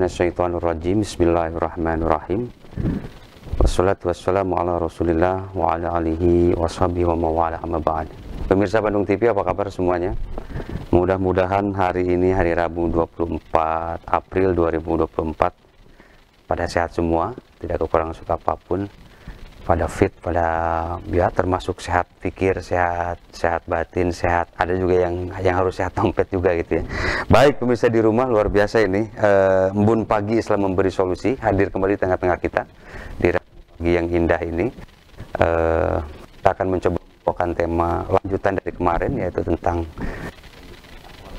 minasyaitonirrajim. Bismillahirrahmanirrahim. Wassalatu wassalamu ala Rasulillah wa ala alihi washabihi wa mawala amma ba'd. Pemirsa Bandung TV, apa kabar semuanya? Mudah-mudahan hari ini hari Rabu 24 April 2024 pada sehat semua, tidak kekurangan suka apapun, pada fit, pada ya termasuk sehat pikir, sehat batin, sehat, ada juga yang harus sehat dompet juga gitu ya. Baik pemirsa di rumah, luar biasa ini Embun Pagi Islam Memberi Solusi hadir kembali di tengah-tengah kita di pagi yang indah ini. Kita akan mencoba membawakan tema lanjutan dari kemarin, yaitu tentang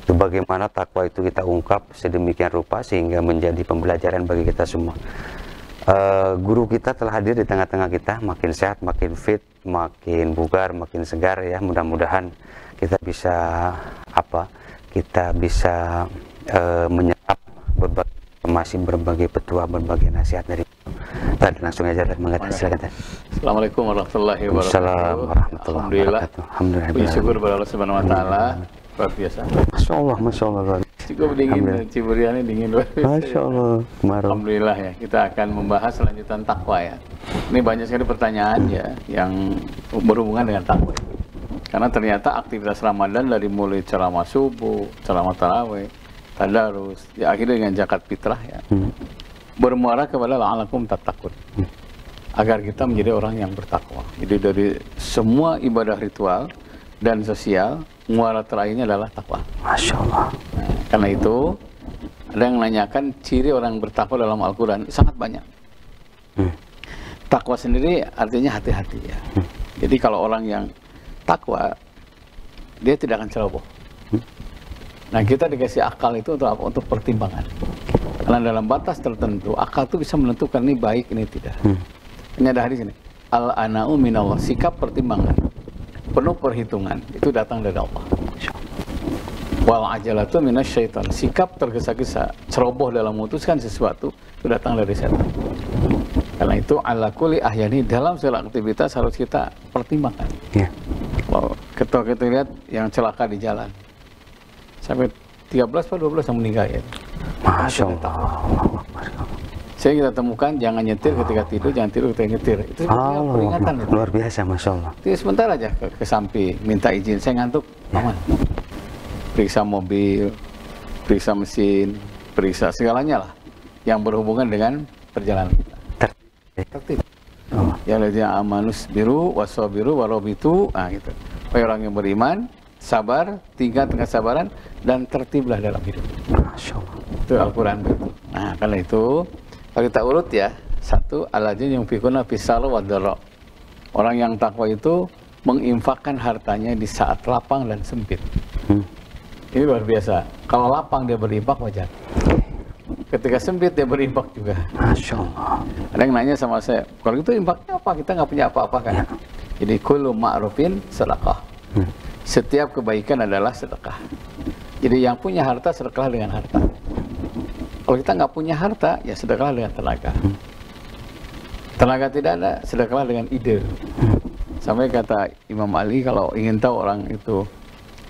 bagaimana takwa itu kita ungkap sedemikian rupa sehingga menjadi pembelajaran bagi kita semua. Guru kita telah hadir di tengah-tengah kita, makin sehat, makin fit, makin bugar, makin segar ya. Mudah-mudahan kita bisa menyerap berbagai informasi, berbagai petua, berbagai nasihat dari tadi. Langsung aja mengatakan, silakan. Assalamualaikum warahmatullahi wabarakatuh. Alhamdulillah. Puji syukur kepada Allah Subhanahu wa taala. Luar biasa. Masya Allah. Cukup dingin, Ciburiannya dingin luar biasa. Masya Allah. Alhamdulillah ya. Kita akan membahas lanjutan takwa ya. Ini banyak sekali pertanyaan ya yang berhubungan dengan takwa. Karena ternyata aktivitas Ramadan dari mulai ceramah subuh, ceramah tarawih, tadarus, ya akhirnya dengan zakat fitrah ya. Bermuara kepada la'alakum tattaqun. Agar kita menjadi orang yang bertakwa. Jadi dari semua ibadah ritual dan sosial, muara terakhirnya adalah takwa. Masya Allah. Nah, karena itu ada yang menanyakan ciri orang bertakwa dalam Al-Quran sangat banyak. Takwa sendiri artinya hati-hati ya. Jadi kalau orang yang takwa, dia tidak akan ceroboh. Nah, kita dikasih akal itu untuk apa? Untuk pertimbangan. Karena dalam batas tertentu, akal itu bisa menentukan ini baik, ini tidak. Ini ada hadis ini. Al-ana'u minallah, sikap pertimbangan, penuh perhitungan, itu datang dari Allah. Wal ajalatu minasyaitan, sikap tergesa-gesa, ceroboh dalam memutuskan sesuatu, itu datang dari setan. Karena itu ala kulli ahyani, dalam segala aktivitas harus kita pertimbangkan. Kalau kita lihat yang celaka di jalan, sampai 13 atau 12 yang meninggal ya. Masya Allah. Saya kita temukan jangan nyetir ketika tidur, jangan tidur ketika nyetir. Itu peringatan itu. Luar biasa, Masya Allah. Jadi sebentar aja ke samping, minta izin, saya ngantuk, aman. Periksa mobil, periksa mesin, periksa segalanya lah yang berhubungan dengan perjalanan kita. Tertib. Ya ladzina amanus biru wasabiru warobitu, gitu. Orang yang beriman, sabar, tingkat kesabaran, dan tertiblah dalam hidup. Masya Allah. Itu Al-Quran begitu. Nah, karena itu kalau kita urut ya, satu, alladzina yunfiquna fis-sarra wad-dharra. Orang yang takwa itu menginfakkan hartanya di saat lapang dan sempit. Ini luar biasa. Kalau lapang dia berinfak wajar. Ketika sempit dia berinfak juga. Masya Allah. Ada yang nanya sama saya, kalau itu infaknya apa? Kita nggak punya apa-apa kan? Jadi kullu ma'rufin sedekah. Setiap kebaikan adalah sedekah. Jadi yang punya harta sedekah dengan harta. Kalau kita nggak punya harta, ya sedekah dengan tenaga. Tenaga tidak ada, sedekah dengan ide. Sampai kata Imam Ali, kalau ingin tahu orang itu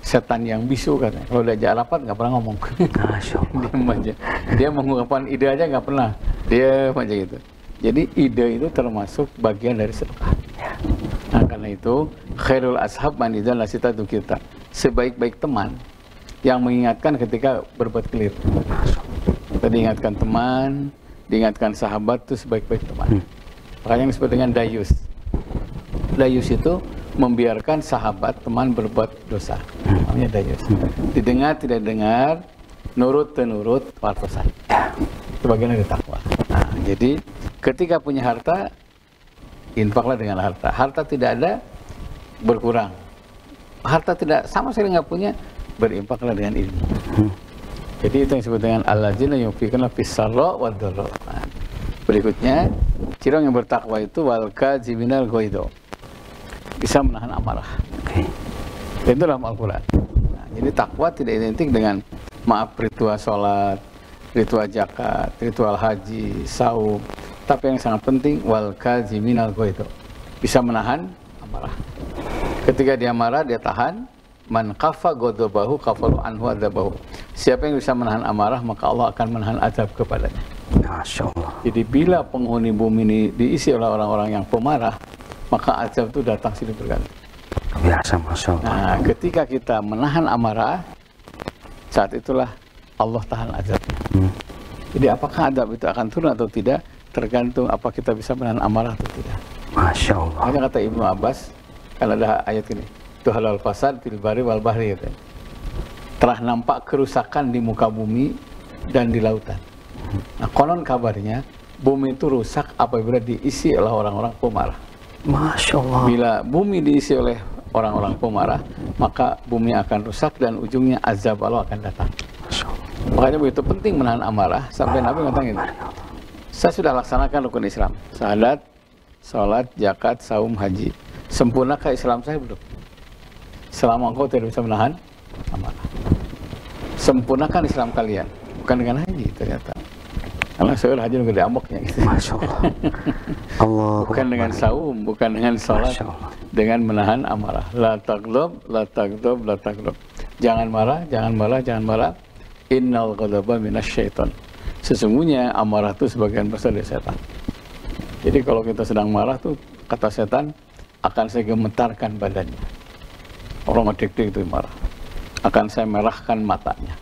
setan yang bisu, katanya, kalau diajak rapat nggak pernah ngomong. Diam aja. Dia mengungkapkan ide aja nggak pernah. Dia aja gitu. Jadi ide itu termasuk bagian dari sedekah. Nah, karena itu khairul ashab man idzal nasitatu kita. Sebaik-baik teman yang mengingatkan ketika berbuat keliru. Kita diingatkan teman, diingatkan sahabat itu sebaik-baik teman. Makanya yang disebut dengan dayus. Dayus itu membiarkan sahabat, teman berbuat dosa. Namanya dayus. Didengar, tidak dengar, nurut, tenurut, wartosan. Itu bagian dari takwa. Nah, jadi ketika punya harta, infaklah dengan harta. Harta tidak ada, berkurang. Harta tidak, sama sekali nggak punya, berinfaklah dengan ilmu. Jadi itu yang disebut dengan alladzina yunfiquna fis-sarra wad-dharra. Berikutnya, ciri yang bertakwa itu wal kadziminal ghaidha. Bisa menahan amarah. Itu dalam Al-Quran. Nah, jadi takwa tidak identik dengan maaf ritual sholat, ritual zakat, ritual haji, saum. Tapi yang sangat penting wal kadziminal ghaidha. Bisa menahan amarah. Ketika dia marah, dia tahan, man kafa ghadabahu kafaru anhu adzabahu. Siapa yang bisa menahan amarah, maka Allah akan menahan azab kepadanya. Masya Allah. Jadi bila penghuni bumi ini diisi oleh orang-orang yang pemarah, maka azab itu datang silih berganti. Biasa, Masya Allah. Nah, ketika kita menahan amarah, saat itulah Allah tahan azabnya. Jadi apakah azab itu akan turun atau tidak, tergantung apa kita bisa menahan amarah atau tidak. Masya Allah. Hanya kata Ibnu Abbas, kan ada ayat ini, tuhalal fasad fil bari wal bahri, gitu. Telah nampak kerusakan di muka bumi dan di lautan. Nah, konon kabarnya bumi itu rusak apabila diisi oleh orang-orang pemarah. Masya Allah. Bila bumi diisi oleh orang-orang pemarah, maka bumi akan rusak dan ujungnya azab Allah akan datang. Masya Allah. Makanya begitu penting menahan amarah, sampai Nabi mengatakan ini, saya sudah laksanakan rukun Islam, syahadat, sholat, zakat, saum, haji. Sempurnakah Islam saya? Belum. Selama engkau tidak bisa menahan amarah. Sempurnakan Islam kalian, bukan dengan haji ternyata. Karena saya haji juga diamboknya gitu. Masya Allah. Allah. Bukan dengan saum, bukan dengan sholat, dengan menahan amarah. La taghdab, la taghdab, la taghdab. Jangan marah, jangan marah, jangan marah. Innal ghadaba minasyaiton. Sesungguhnya amarah itu sebagian besar dari setan. Jadi kalau kita sedang marah tuh, kata setan, akan saya gemetarkan badannya. Orang ngedik-dik itu marah. Akan saya merahkan matanya.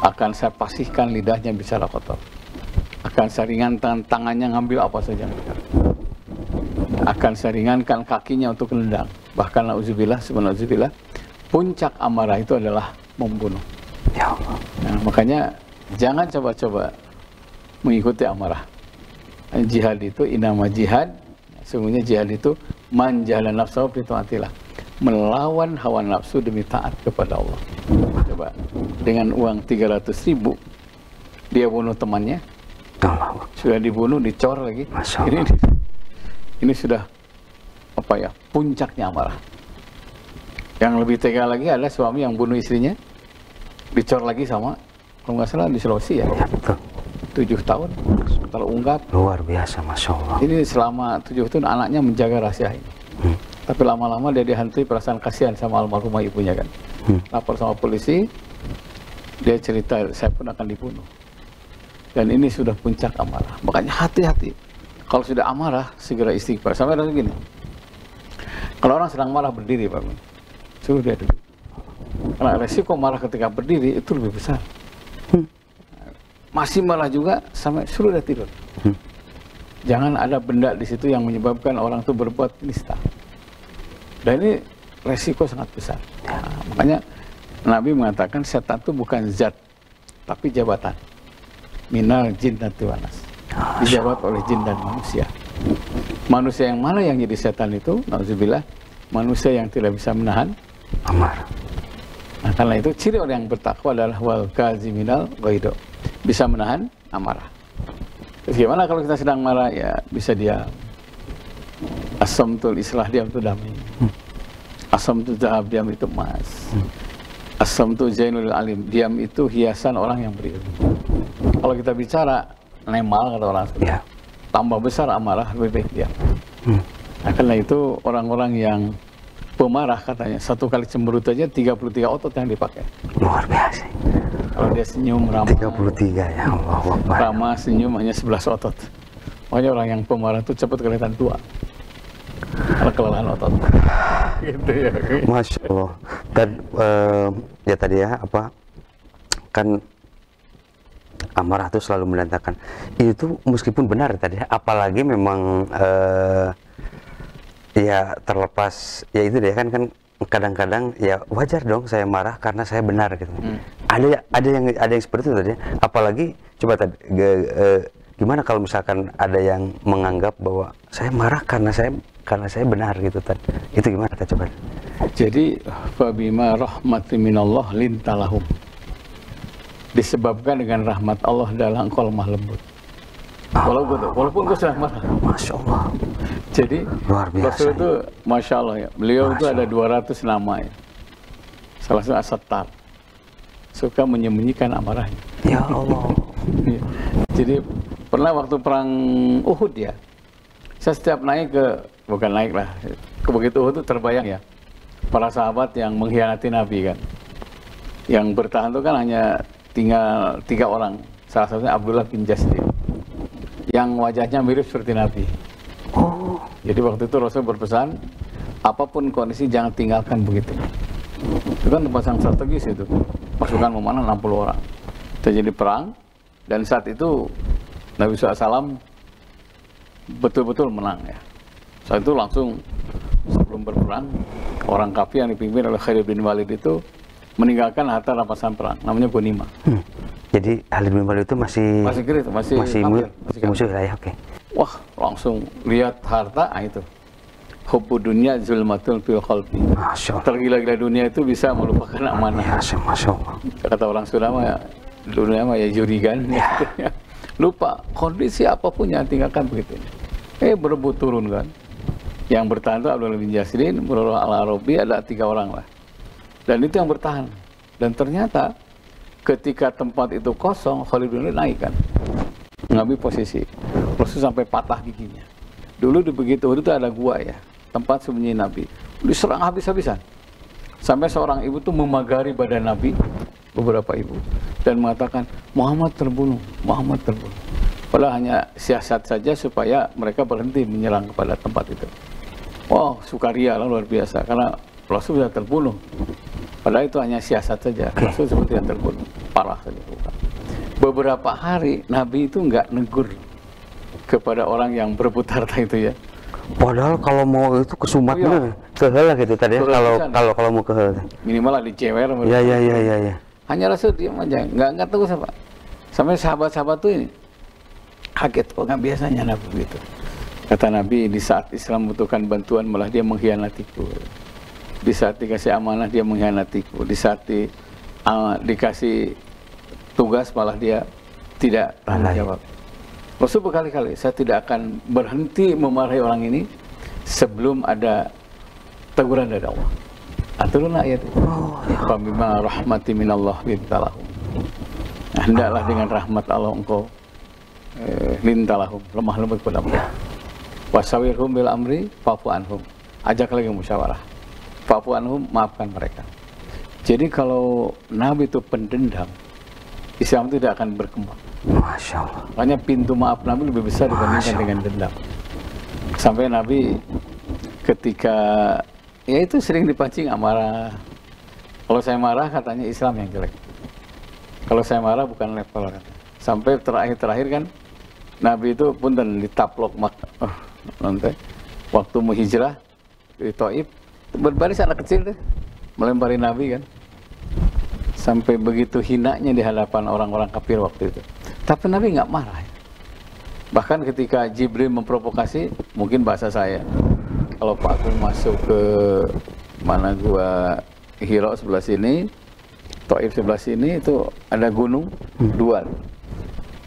Akan saya pasihkan lidahnya bicara kotor. Akan saya ringankan tangannya ngambil apa saja. Akan saya ringankan kakinya untuk nendang. Bahkan na'udzubillah, subhanallah, puncak amarah itu adalah membunuh. Ya Allah. Nah, makanya jangan coba-coba mengikuti amarah. Jihad itu inama jihad, sesungguhnya jihad itu manjala nafsu fi taatillah, melawan hawa nafsu demi taat kepada Allah. Coba dengan uang 300.000 dia bunuh temannya, sudah dibunuh, dicor lagi. Ini sudah apa ya, puncaknya amarah. Yang lebih tega lagi adalah suami yang bunuh istrinya, dicor lagi sama, kalau nggak salah di Sulawesi ya, 7 tahun kalau ungkap. Luar biasa, Masya Allah. Ini selama 7 tahun anaknya menjaga rahasia ini. Tapi lama-lama dia dihantui perasaan kasihan sama almarhumah ibunya kan. Lapor sama polisi, dia cerita saya pun akan dibunuh. Dan ini sudah puncak amarah. Makanya hati-hati. Kalau sudah amarah, segera istighfar. Sampai ada gini. Kalau orang sedang marah berdiri, Pak, suruh dia duduk. Karena resiko marah ketika berdiri itu lebih besar. Masih marah juga, sampai suruh dia tidur. Jangan ada benda di situ yang menyebabkan orang itu berbuat nista. Dan ini resiko sangat besar. Nah, makanya Nabi mengatakan setan itu bukan zat, tapi jabatan. Minal jinnati wan nas. Dijabat oleh jin dan manusia. Manusia yang mana yang jadi setan itu? Nauzubillah, manusia yang tidak bisa menahan amarah. Nah, karena itu ciri orang yang bertakwa adalah wal kaziminal ghaido, bisa menahan amarah. Terus gimana kalau kita sedang marah? Ya bisa diam. Asamtul islah, diam itu damai. Asamtul zahab, diam itu emas. Asamtul zainul alim, diam itu hiasan orang yang berilmu. Kalau kita bicara nemal, kata orang ya, tambah besar amarah, lebih baik diam. Nah, karena itu orang-orang yang pemarah katanya satu kali cemberut aja 33 otot yang dipakai. Luar biasa. Kalau dia senyum ramah, 33 ya Allah. Ramah senyum hanya 11 otot. Makanya orang yang pemarah itu cepat kelihatan tua. Kalau kelelahan otot. Gitu ya. Masya Allah. Dan ya tadi ya apa, kan amarah itu selalu mendatangkan itu, meskipun benar tadi, apalagi memang ya terlepas ya itu deh kan kadang-kadang ya wajar dong saya marah karena saya benar gitu. Ada yang seperti itu tadi. Apalagi coba tadi gimana kalau misalkan ada yang menganggap bahwa saya marah karena saya benar gitu tadi. Itu gimana kita coba? Jadi fabima rahmatin minallah lintalahum. Disebabkan dengan rahmat Allah dalam engkau lemah lembut. Walaupun gue sudah marah. Masya Allah. Jadi luar biasa. Rasul itu Masya Allah ya. Beliau itu ada 200 nama ya. Salah satu As-Sattar. Suka menyembunyikan amarahnya. Ya Allah. Jadi pernah waktu perang Uhud ya. Saya setiap naik ke, bukan naik lah, ke Bukit Uhud itu terbayang ya. para sahabat yang mengkhianati Nabi kan. Yang bertahan itu kan hanya tinggal 3 orang. Salah satunya Abdullah bin Jasdir, yang wajahnya mirip seperti Nabi. Oh. Jadi waktu itu Rasul berpesan, apapun kondisi jangan tinggalkan begitu. Itu kan tempat yang strategis itu. Pasukan memanah 60 orang. Terjadi perang, dan saat itu Nabi SAW betul-betul menang ya. Saat itu langsung sebelum berperang, orang kafir yang dipimpin oleh Khalid bin Walid itu meninggalkan harta rampasan perang, namanya ghanimah. Jadi Khalid bin Walid itu masih musuh lah ya, oke. Wah, langsung lihat harta, itu. Hubbu dunya zulmatul fil qalbi. Masya Allah. Tergila-gila dunia itu bisa melupakan amanah. Masya Allah. Kata orang Sunda mah, dunia mah ya jurigan. Ya. Lupa kondisi apapun yang tinggalkan begitu. Berebut turun kan. Yang bertahan itu Abdullah bin Jasrin, Murarah al-Arabi, ada 3 orang lah. Dan itu yang bertahan. Dan ternyata ketika tempat itu kosong, Khalid bin Walid naik kan, mengambil posisi. Rasul sampai patah giginya. Dulu di begitu itu ada gua ya, tempat sembunyi Nabi. Diserang habis-habisan. Sampai seorang ibu tuh memagari badan Nabi, beberapa ibu, dan mengatakan Muhammad terbunuh, Muhammad terbunuh. Padahal hanya siasat saja supaya mereka berhenti menyerang kepada tempat itu. Wow, sukaria luar biasa karena Rasul sudah terbunuh. Padahal itu hanya siasat saja. Rasul seperti yang terbunuh, parah saja. Beberapa hari Nabi itu nggak negur kepada orang yang berebut harta itu ya. Padahal kalau mau itu ke Sumatera, kehel gitu tadi ya. Kalau mau kehel. Minimal lah dicewer. Ya. Hanya Rasul diam aja, nggak tahu siapa. Sampai sahabat-sahabat tuh ini kaget, kok nggak biasanya Nabi begitu. Kata Nabi, di saat Islam membutuhkan bantuan malah dia mengkhianatiku. Di saat dikasih amanah dia mengkhianatiku. Di saat dikasih tugas malah dia tidak tanggung jawab. Rasul berkali-kali, saya tidak akan berhenti memarahi orang ini sebelum ada teguran dari Allah. Turun ayat itu. Fabima rahmati minallah lintalahum. Hendaklah dengan rahmat Allah engkau lintalahum, lemah lembut kepada mereka. Wasawirhum bil amri fa'fu anhum. Ajak lagi musyawarah. Fa'fu anhum, maafkan mereka. Jadi kalau Nabi itu pendendam, Islam tidak akan berkembang. Masya Allah. Makanya pintu maaf Nabi lebih besar dibandingkan dengan dendam. Sampai Nabi ketika ya itu sering dipancing amarah. Kalau saya marah katanya Islam yang jelek. Kalau saya marah bukan level kata. Sampai terakhir kan Nabi itu pun dan ditaplok nanti waktu mau hijrah di Taif berbaris anak kecil deh melempari Nabi kan. Sampai begitu hinanya di hadapan orang-orang kafir waktu itu. Tapi Nabi nggak marah. Bahkan ketika Jibril memprovokasi, mungkin bahasa saya, kalau Pak Agung masuk ke mana gua Hiro sebelah sini, Taif sebelah sini, itu ada gunung dua.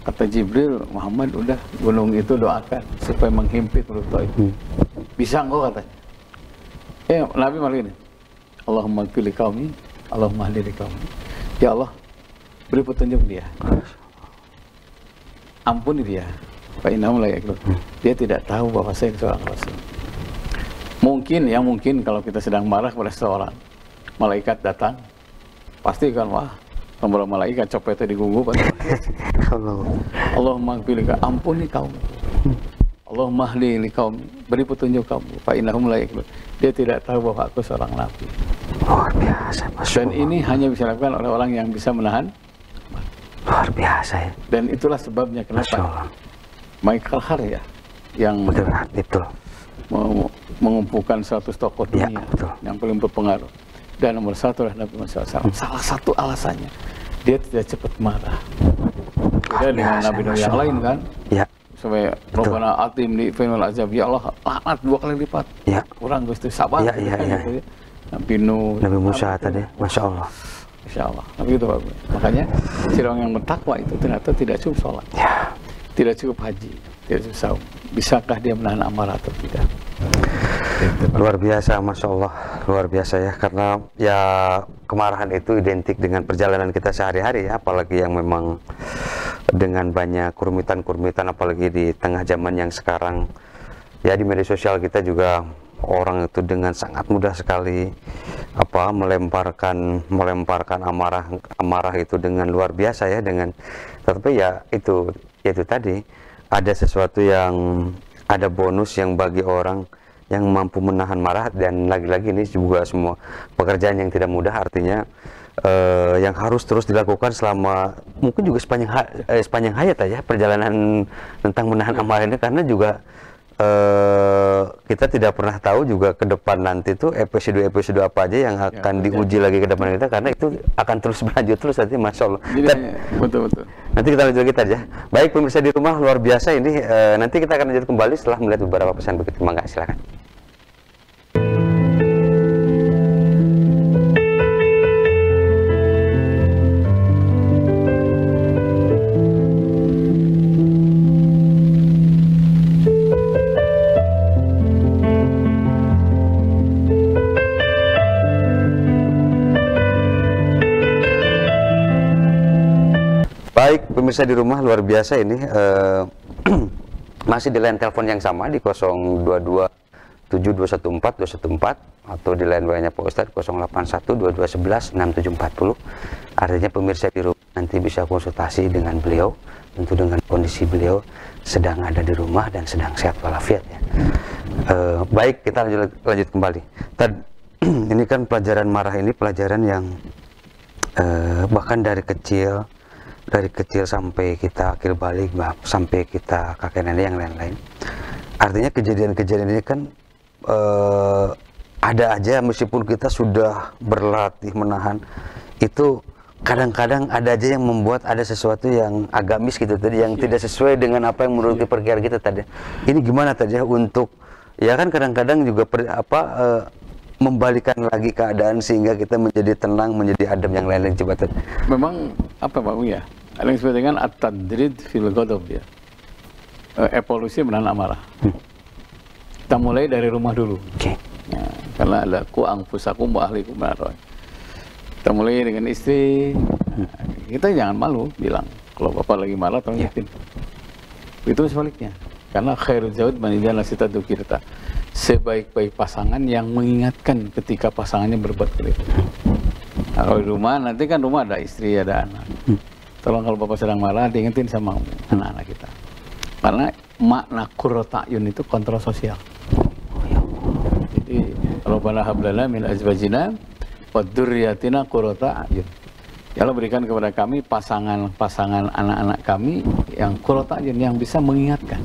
Kata Jibril, Muhammad udah gunung itu doakan supaya menghimpit penduduk Taif. Bisa enggak katanya? Nabi malah ini, Allahumma qili qaumi, Allahumma hdini qaumi. Ya Allah, beri petunjuk dia. Ampuni dia. Fa innahum la yaqilun. Dia tidak tahu bahwa saya seorang rasul. Mungkin kalau kita sedang marah kepada seorang, malaikat datang, pasti kan wah, nomor malaikat copetnya digugup. Allahumma qili qaumi, ampuni kaum. Allahumma hdini qaumi, beri petunjuk kaum. Fa innahum la yaqilun. Dia tidak tahu bahwa aku seorang nabi. Luar biasa, Dan ini hanya bisa dilakukan oleh orang yang bisa menahan. Luar biasa ya. Dan itulah sebabnya kenapa Michael Hart ya yang betul. mengumpulkan 100 tokoh dunia yang paling berpengaruh. Dan nomor 1 adalah Nabi Muhammad SAW. Salah satu alasannya dia tidak cepat marah. Beda dengan Nabi-Nabi yang lain kan. Ya. Sampai Rabbana atim di final azab, ya Allah laknat 2 kali lipat. Ya. Kurang Gusti sabar. Gitu. Nabi Nuh, Nabi Musa tadi, Masya Allah. Insya Allah. Tapi itu bagus. Makanya orang yang bertakwa itu ternyata tidak cukup sholat, tidak cukup haji, tidak cukup saum. Bisakah dia menahan amarah atau tidak? Luar biasa, Masya Allah. Luar biasa ya. Karena ya kemarahan itu identik dengan perjalanan kita sehari-hari ya. Apalagi yang memang dengan banyak kurmitan-kurmitan, apalagi di tengah zaman yang sekarang. Ya di media sosial kita juga orang itu dengan sangat mudah sekali melemparkan amarah itu dengan luar biasa ya, dengan tetapi ya itu tadi ada sesuatu yang ada bonus yang bagi orang yang mampu menahan marah. Dan lagi-lagi ini juga semua pekerjaan yang tidak mudah, artinya yang harus terus dilakukan selama mungkin juga sepanjang hayat aja perjalanan tentang menahan amarah ini, karena juga kita tidak pernah tahu juga ke depan nanti tuh episode apa aja yang akan diuji lagi ke depan kita, karena itu akan terus berlanjut terus nanti, Masya Allah. Betul. Nanti kita lanjut lagi aja. Baik pemirsa di rumah, luar biasa ini. Nanti kita akan lanjut kembali setelah melihat beberapa pesan begitu. Mangga, silakan. Baik pemirsa di rumah, luar biasa ini. Masih di line telepon yang sama di 0827214 atau di line WA-nya Pak Ustadz 08122116740. Artinya pemirsa di rumah nanti bisa konsultasi dengan beliau, tentu dengan kondisi beliau sedang ada di rumah dan sedang sehat walafiat ya. Baik, kita lanjut kembali. Ini kan pelajaran marah ini pelajaran yang bahkan dari kecil sampai kita akil balik, sampai kita kakek nenek yang lain-lain. Artinya kejadian-kejadian ini kan ada aja, meskipun kita sudah berlatih menahan, itu kadang-kadang ada aja yang membuat ada sesuatu yang agak miss gitu tadi, yang tidak sesuai dengan apa yang menurut perkiraan kita tadi. Ini gimana tadi ya untuk, ya kan kadang-kadang juga membalikan lagi keadaan sehingga kita menjadi tenang, menjadi adem yang lain-lain. Coba tadi. Memang apa Pak Buya? Ada yang disebut dengan at-tadrid fil ghadab ya. Evolusi menahan amarah. Kita mulai dari rumah dulu. Ya, karena ada ku anfusakum wa ahlikum nar. Kita mulai dengan istri. Kita jangan malu bilang kalau bapak lagi marah tolong ingetin. Itu sebaliknya. Karena khairul zawj man idza nasita dzukirta. Sebaik-baik pasangan yang mengingatkan ketika pasangannya berbuat keliru. Nah, kalau di rumah, nanti kan rumah ada istri, ada anak. Tolong kalau bapak sedang marah, diingetin sama anak-anak kita. Karena makna qurrata a'yun itu kontrol sosial. Jadi, Rabbana hab lana min azwajina wa dzurriyyatina qurrata a'yun. Ya Allah, berikan kepada kami pasangan anak-anak kami yang qurrata a'yun, yang bisa mengingatkan.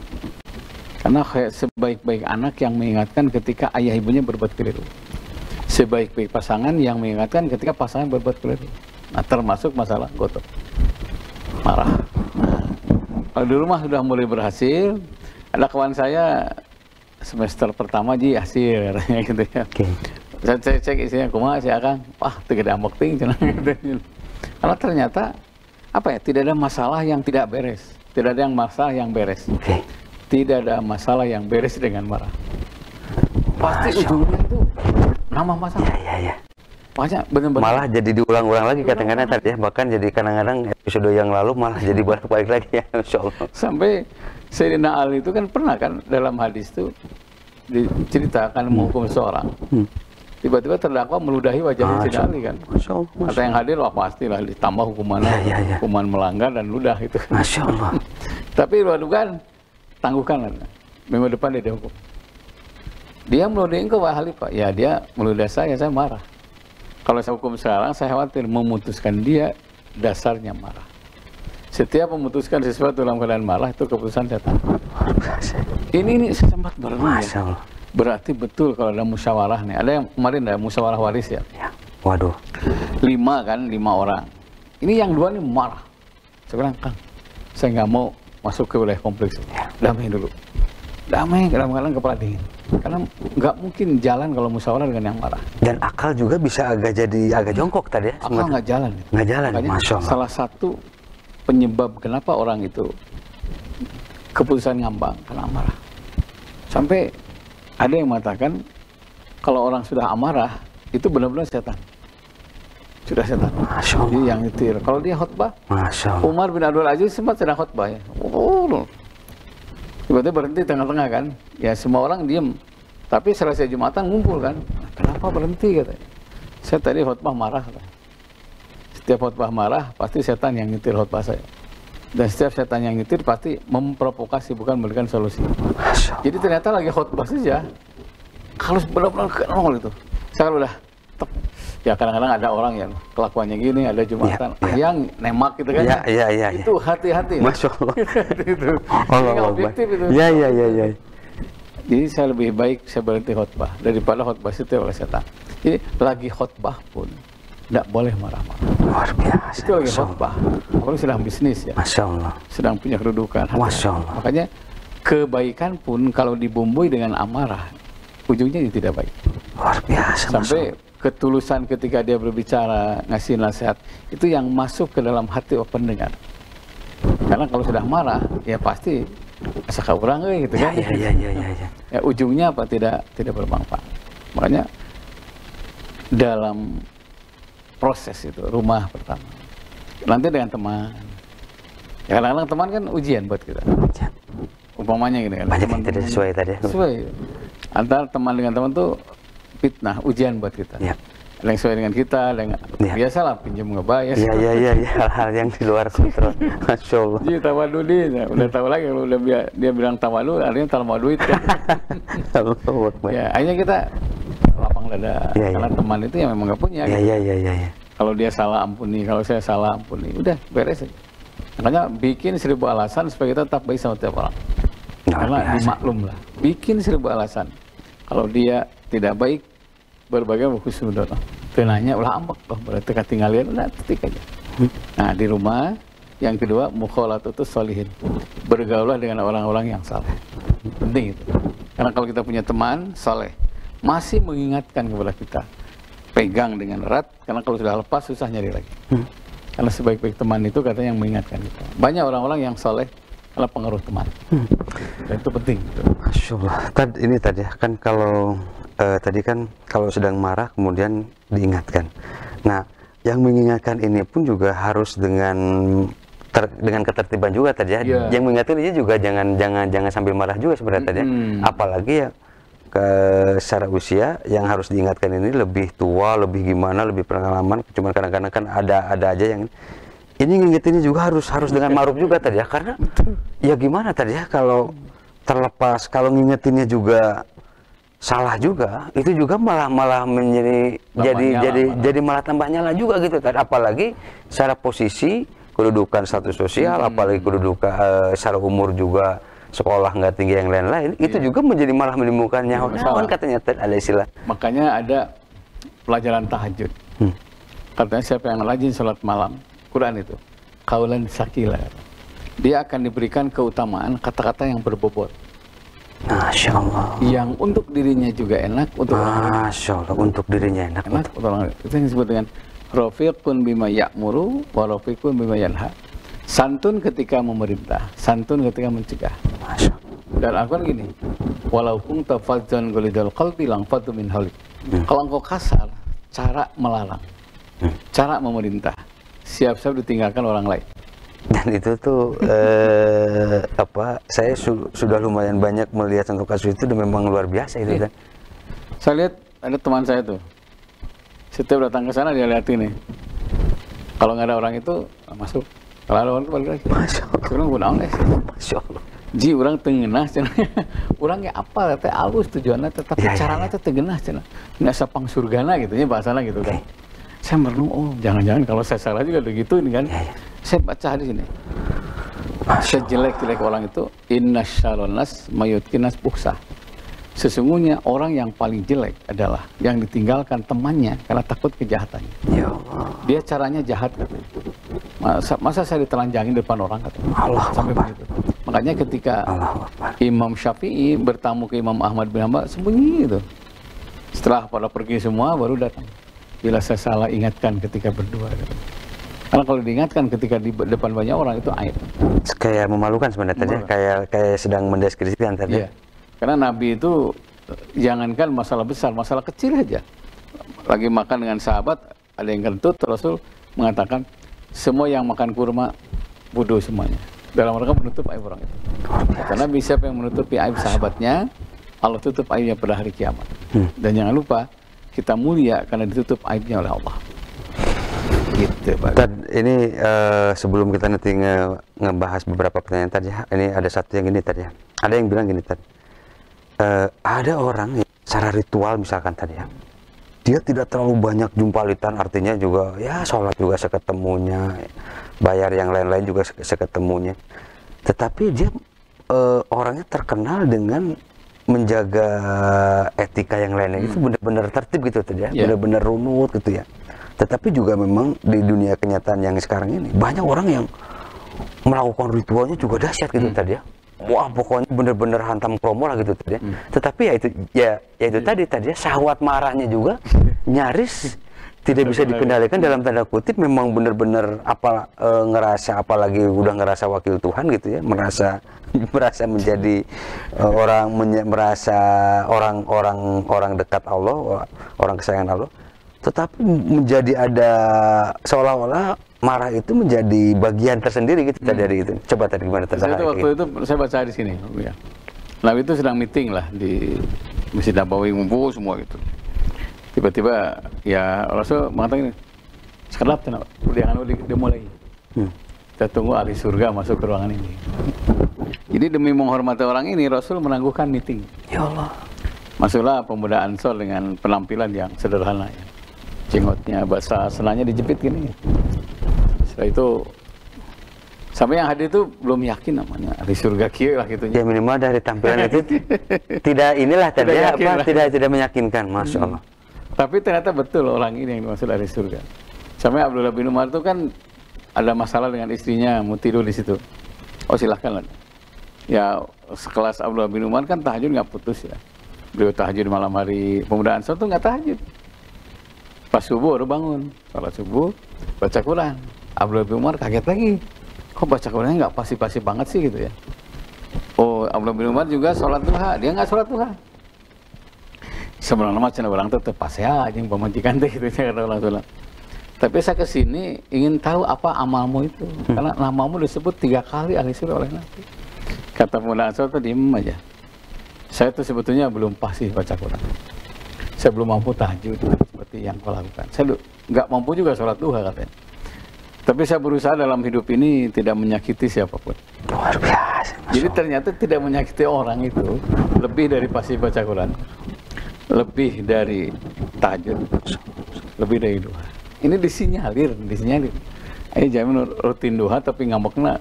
Karena sebaik-baik anak yang mengingatkan ketika ayah ibunya berbuat keliru. Sebaik-baik pasangan yang mengingatkan ketika pasangan berbuat keliru. Nah, termasuk masalah gotob, marah. Nah, kalau di rumah sudah mulai berhasil, ada kawan saya semester pertama hasil katanya gitu ya. Saya cek isinya, kumaha sih Akang? Wah, tegede ambek ting cenah gitu. Karena ternyata tidak ada masalah yang tidak beres. Tidak ada yang masalah yang beres. Tidak ada masalah yang beres dengan marah. Pasti ujungnya itu nama masalah. Iya. Benar-benar. Malah jadi diulang-ulang lagi kadang-kadang tadi ya. Bahkan jadi kadang-kadang episode yang lalu malah jadi balik lagi ya, Insya Allah. Sampai Sayyidina Ali itu kan pernah kan dalam hadis itu diceritakan menghukum seorang. Tiba-tiba terdakwa meludahi wajahnya Sayyidina Ali kan. Atau yang hadir, wah pastilah ditambah hukumannya, hukuman melanggar dan ludah itu. Masya Allah. Tapi dugaan tangguhkan, minggu depan dia dihukum. Dia meludahi engkau wahai Khalifah. Ya, dia meludah saya marah. Kalau saya hukum sekarang, saya khawatir memutuskan dia dasarnya marah. Setiap memutuskan sesuatu dalam keadaan marah, itu keputusan setan. Ini saya sempat merenung ya. Berarti betul kalau ada musyawarah nih. Ada yang kemarin ada musyawarah waris ya. Waduh. 5 orang. Ini yang 2 nih marah. Saya bilang, Kang, saya nggak mau masuk ke wilayah kompleks. Damai dulu. Damai, kadang-kadang kepala dingin. Karena nggak mungkin jalan kalau musyawarah dengan yang marah. Dan akal juga bisa agak jongkok tadi ya. Akal nggak jalan. Nggak jalan, Masya Allah. Salah satu penyebab kenapa orang itu keputusan ngambang karena amarah. Sampai ada yang mengatakan kalau orang sudah amarah itu benar-benar setan. Sudah setan. Masya Allah. Jadi yang nyetir. Kalau dia khutbah, Masya Allah. Umar bin Abdul Aziz sempat sedang khutbah ya. Tiba-tiba berhenti tengah-tengah kan. Ya semua orang diem. Tapi selesai Jumatan ngumpul kan, kenapa berhenti katanya? Saya tadi khutbah marah katanya. Setiap khutbah marah pasti setan yang nyetir khutbah saya. Dan setiap setan yang nyetir pasti memprovokasi, bukan memberikan solusi. Jadi ternyata lagi khutbah saja, kalau benar-benar kenal itu. Saya udah, ya kadang-kadang ada orang yang kelakuannya gini, ada Jumatan, yang nemak gitu kan. Ya. Itu hati-hati. Masya Allah. Itu. Allah objektif itu. Ya. Jadi saya lebih baik saya berhenti khutbah daripada khutbah itu oleh setan. Jadi lagi khutbah pun tidak boleh marah-marah. Luar biasa. Itu lagi khutbah. Kalau sedang bisnis ya. Masya Allah. Sedang punya kedudukan. Masya Allah. Makanya kebaikan pun kalau dibumbui dengan amarah, ujungnya tidak baik. Luar biasa. Sampai ketulusan ketika dia berbicara, ngasih nasihat, itu yang masuk ke dalam hati pendengar. Karena kalau sudah marah, ya pasti asa kurang gitu kan. Ya. Ya, ujungnya apa? Tidak bermanfaat. Makanya dalam proses itu rumah pertama, nanti dengan teman. Ya, kadang-kadang teman kan ujian buat kita. Umpamanya gini kan. Banyak yang tidak sesuai tadi. Sesuai. Antara teman dengan teman tuh fitnah, ujian buat kita. Ya. Ada yang sesuai dengan kita, ada yang biasalah pinjam ngebayar. Ya, hal-hal yang di luar kontrol. Masya Allah. Jadi tawadudi, udah tahu lagi kalau udah dia bilang tawadu, artinya tahu duit kan. Ya, akhirnya kita lapang dada. Karena teman itu yang memang nggak punya. Ya. Kalau dia salah ampuni, kalau saya salah ampuni, udah beres aja. Makanya bikin 1000 alasan supaya kita tetap baik sama tiap orang. Karena dimaklum lah, bikin 1000 alasan. Kalau dia tidak baik, berbagai husnudon. Tenanya ulah ambek, berarti ketinggalan, udah ketik aja. Nah di rumah, yang kedua mukhalatatus sholihin. Bergaulah dengan orang-orang yang saleh. Penting itu. Karena kalau kita punya teman saleh, masih mengingatkan kepada kita, pegang dengan erat, karena kalau sudah lepas susah nyari lagi. Karena sebaik-baik teman itu katanya yang mengingatkan kita. Banyak orang-orang yang saleh adalah pengaruh teman. Dan itu penting. Masya Allah. Ini tadi kan kalau tadi kan kalau sedang marah kemudian diingatkan. Nah, yang mengingatkan ini pun juga harus dengan ketertiban juga tadi ya. Yang mengingatkan ini juga jangan sambil marah juga sebenarnya tadi ya. Apalagi ya secara usia yang harus diingatkan ini lebih tua, lebih gimana, lebih pengalaman. Cuma kadang-kadang kan ada aja yang ini ngingetinnya juga harus dengan ma'ruf juga tadi ya. Karena ya gimana tadi ya kalau terlepas, kalau ngingetinnya juga salah juga, itu juga malah menjadi jadi malah tambah nyala juga gitu kan. Apalagi secara posisi, kedudukan status sosial, apalagi kedudukan secara umur juga, sekolah nggak tinggi yang lain-lain, itu juga menjadi malah menimbulkan nyawa katanya ada istilah. Makanya ada pelajaran tahajud. Katanya siapa yang rajin sholat malam, Quran itu qaulan sakila, dia akan diberikan keutamaan kata-kata yang berbobot. Masya Allah. Yang untuk dirinya juga enak, untuk Masya Allah, untuk dirinya enak untuk orang lain. Itu yang disebut dengan rafiqun bima ya'muru wa rafiqun bima yanha. Santun ketika memerintah, santun ketika mencegah. Masya Allah. Dan Al-Quran gini, walau kunta fadzan ghalidhal qalbi langfaddu min hawlik. Kalau engkau kasar, cara melarang, cara memerintah, siap-siap ditinggalkan orang lain. Dan itu tuh saya sudah lumayan banyak melihat contoh kasus itu, dan memang luar biasa itu kan. Saya lihat ada teman saya tuh, setiap datang ke sana dia lihat ini. Kalau nggak ada orang itu masuk, kalau ada orang itu balik lagi. Masya Allah. Kurang gunaon deh. Masya Allah. Ji orang tengenah cenah. Urangnya apa teh alus tujuannya tetapi caranya teh tengenah cenah. Nggak sapang surgana gitu nya bahasana gitu kan. Saya merenung, oh jangan-jangan kalau saya salah juga begitu ini kan. Saya baca hadis ini. Sejelek-jelek orang itu inna syarronas mayutkinas buksa. Sesungguhnya orang yang paling jelek adalah yang ditinggalkan temannya karena takut kejahatannya. Ya Allah. Dia caranya jahat katanya. Masa saya ditelanjangin depan orang katanya. Allah sampai begitu. Makanya ketika Imam Syafi'i bertamu ke Imam Ahmad bin Hanbal sembunyi itu. Setelah pada pergi semua baru datang. Bila saya salah ingatkan ketika berdua katanya. Karena kalau diingatkan ketika di depan banyak orang itu aib. Kayak memalukan sebenarnya tadi, kayak sedang mendeskripsikan tadi. Iya. Karena Nabi itu jangankan masalah besar, masalah kecil aja. Lagi makan dengan sahabat, ada yang kentut, Rasul mengatakan semua yang makan kurma bodoh semuanya. Dalam mereka menutup aib orang itu. Karena bisa yang menutupi aib sahabatnya, Allah tutup aibnya pada hari kiamat. Dan jangan lupa, kita mulia karena ditutup aibnya oleh Allah. Gitu, Pak. Tad, ini sebelum kita nanti ngebahas beberapa pertanyaan tadi, ini ada satu yang gini tadi ya. Ada yang bilang gini tadi, ada orang yang secara ritual misalkan tadi ya, dia tidak terlalu banyak jumpalitan, artinya juga ya sholat juga seketemunya, bayar yang lain-lain juga seketemunya. Tetapi dia orangnya terkenal dengan menjaga etika yang lainnya, itu benar-benar tertib gitu tadi ya, benar-benar runut gitu ya. Tetapi juga memang di dunia kenyataan yang sekarang ini banyak orang yang melakukan ritualnya juga dahsyat gitu tadi ya. Wah, pokoknya bener-bener hantam kromo lah gitu tadi ya. Tetapi ya itu tadi ya, syahwat marahnya juga nyaris tidak bisa dikendalikan, dalam tanda kutip memang bener-bener ngerasa, apalagi udah ngerasa wakil Tuhan gitu ya, merasa menjadi merasa orang dekat Allah, orang kesayangan Allah. Tetapi menjadi ada seolah-olah marah itu menjadi bagian tersendiri gitu dari itu. Coba tadi gimana tadi? Waktu itu saya baca di sini, ya. Nabi itu sedang meeting lah di Masjid Nabawi, ngumpul semua gitu. Tiba-tiba ya Rasul mengatakan, sekarang jangan dimulai. Kita tunggu ahli surga masuk ke ruangan ini. Jadi demi menghormati orang ini, Rasul menangguhkan meeting. Ya Allah. Masuklah pemuda Ansor dengan penampilan yang sederhana ya. Jenggotnya basah, senanya dijepit gini. Setelah itu sampai yang hadir itu belum yakin namanya di surga kia lah gitu. Ya minimal dari tampilan itu tidak tidak meyakinkan, Masya Allah. Tapi ternyata betul orang ini yang dimaksud dari surga. Sampai Abdullah bin Umar itu kan ada masalah dengan istrinya, mau tidur di situ. Oh silahkan lah. Ya sekelas Abdullah bin Umar kan tahajud nggak putus ya. Beliau tahajud malam hari, pemuda Ansor tuh nggak tahajud. Pas subuh baru bangun, sholat subuh, baca Quran. Abdullah bin Umar kaget lagi, kok baca Qurannya nggak pasti-pasti banget sih gitu ya. Oh, Abdullah bin Umar juga sholat duha, dia nggak sholat duha. Sebenarnya macam orang tetap pas ya, yang pemajikan deh gitu ya, kata orang tua. Tapi saya kesini ingin tahu apa amalmu itu, karena namamu disebut 3 kali ahli surga oleh Nabi. Kata pemuda Ansor tuh diem aja. Saya tuh sebetulnya belum pasti baca Quran. Saya belum mampu tahajud seperti yang kau lakukan. Saya nggak mampu juga sholat duha katanya. Tapi saya berusaha dalam hidup ini tidak menyakiti siapapun. Luar biasa. Jadi ternyata tidak menyakiti orang itu lebih dari pasti baca Quran, lebih dari tahajud, lebih dari duha. Ini disinyalir. Ayo jangan rutin duha tapi ngambekna.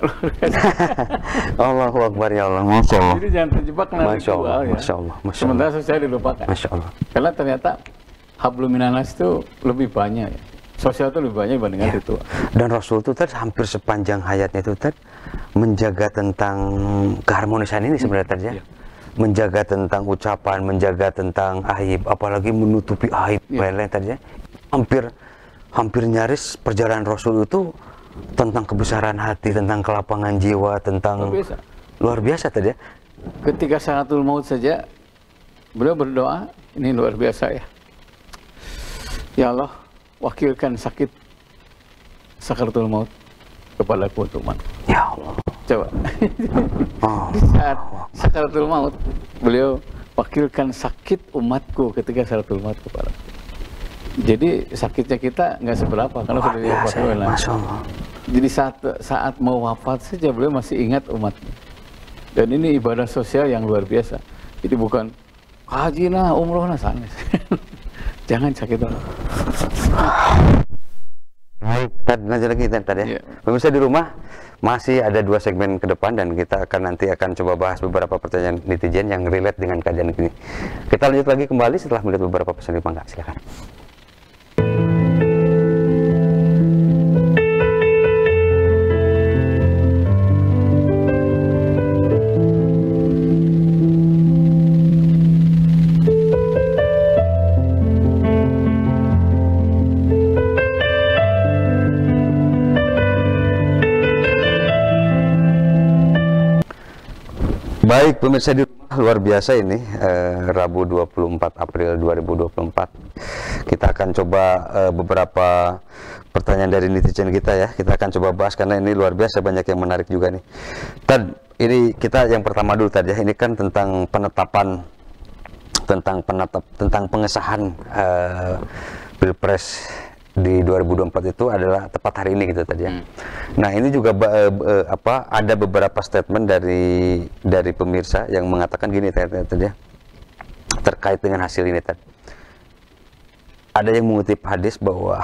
Allahu Akbar ya Allah, Masya Allah. Jadi jangan terjebak dengan ritual ya. Masya Allah. Sementara sosial dilupakan. Masya Allah. Karena ternyata hablum minanas itu lebih banyak ya. Sosial itu lebih banyak dibandingkan ritual. Dan Rasul itu hampir sepanjang hayatnya itu menjaga tentang keharmonisan ini sebenarnya tadi ya. Menjaga tentang ucapan, menjaga tentang aib, apalagi menutupi aib lain-lain tadi ya. Hampir nyaris perjalanan Rasul itu tentang kebesaran hati, tentang kelapangan jiwa, tentang luar biasa tadi ya. Ketika sakaratul maut saja beliau berdoa, ini luar biasa ya. Ya Allah, wakilkan sakit sakaratul maut kepadaku untuk umatku. Ya Allah. Coba. Di saat sakaratul maut, beliau wakilkan sakit umatku ketika sakaratul maut kepadaku. Jadi sakitnya kita nggak seberapa karena sudah diwafatkan. Jadi saat mau wafat saja beliau masih ingat umatnya. Dan ini ibadah sosial yang luar biasa. Jadi bukan haji nah, umroh nah sanes. Jangan sakit orang. Baik, lanjut lagi tadi ya. Pemirsa di rumah masih ada 2 segmen ke depan dan kita nanti akan coba bahas beberapa pertanyaan netizen yang relate dengan kajian ini. Kita lanjut lagi kembali setelah melihat beberapa pesan di mangga. Silakan. Baik pemirsa di rumah, luar biasa ini Rabu 24 April 2024 kita akan coba beberapa pertanyaan dari netizen kita ya, kita akan coba bahas karena ini luar biasa, banyak yang menarik juga nih. Tad, ini kita yang pertama dulu tadi ya, ini kan tentang penetapan tentang pengesahan Pilpres di 2024 itu adalah tepat hari ini gitu tadi ya. Nah, ini juga ada beberapa statement dari pemirsa yang mengatakan gini tadi ya, terkait dengan hasil ini tadi. Ada yang mengutip hadis bahwa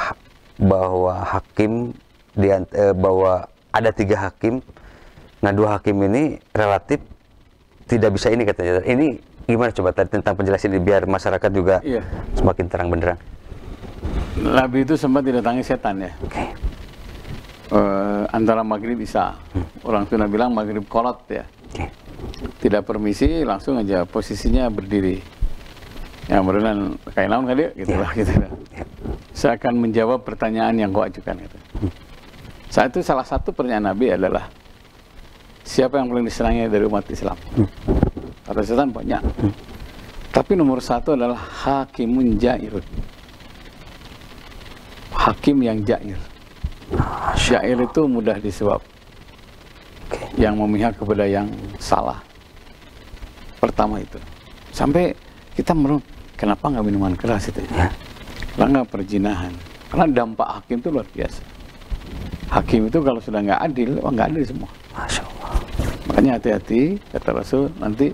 hakim bahwa ada 3 hakim. Nah, 2 hakim ini relatif tidak bisa ini katanya. Ini gimana coba tadi tentang penjelasan ini biar masyarakat juga semakin terang benderang. Nabi itu sempat didatangi setan ya. Okay. Antara maghrib isya. Orang tua bilang maghrib kolot ya. Okay. Tidak permisi, langsung aja posisinya berdiri. Yang berulang kayak naon kali gitu lah gitu. Saya akan menjawab pertanyaan yang kau ajukan gitu. Saat itu salah satu pertanyaan Nabi adalah siapa yang paling disenangi dari umat Islam? Kata setan banyak. Tapi nomor 1 adalah hakimun jair. Hakim yang jair. Jair itu mudah disuap. Yang memihak kepada yang salah. Pertama itu. Sampai kita merung, kenapa nggak minuman keras itu ya? Karena nggak perzinahan. Karena dampak hakim itu luar biasa. Hakim itu kalau sudah nggak adil, nggak adil semua. Masya Allah. Makanya hati-hati, kata Rasul, nanti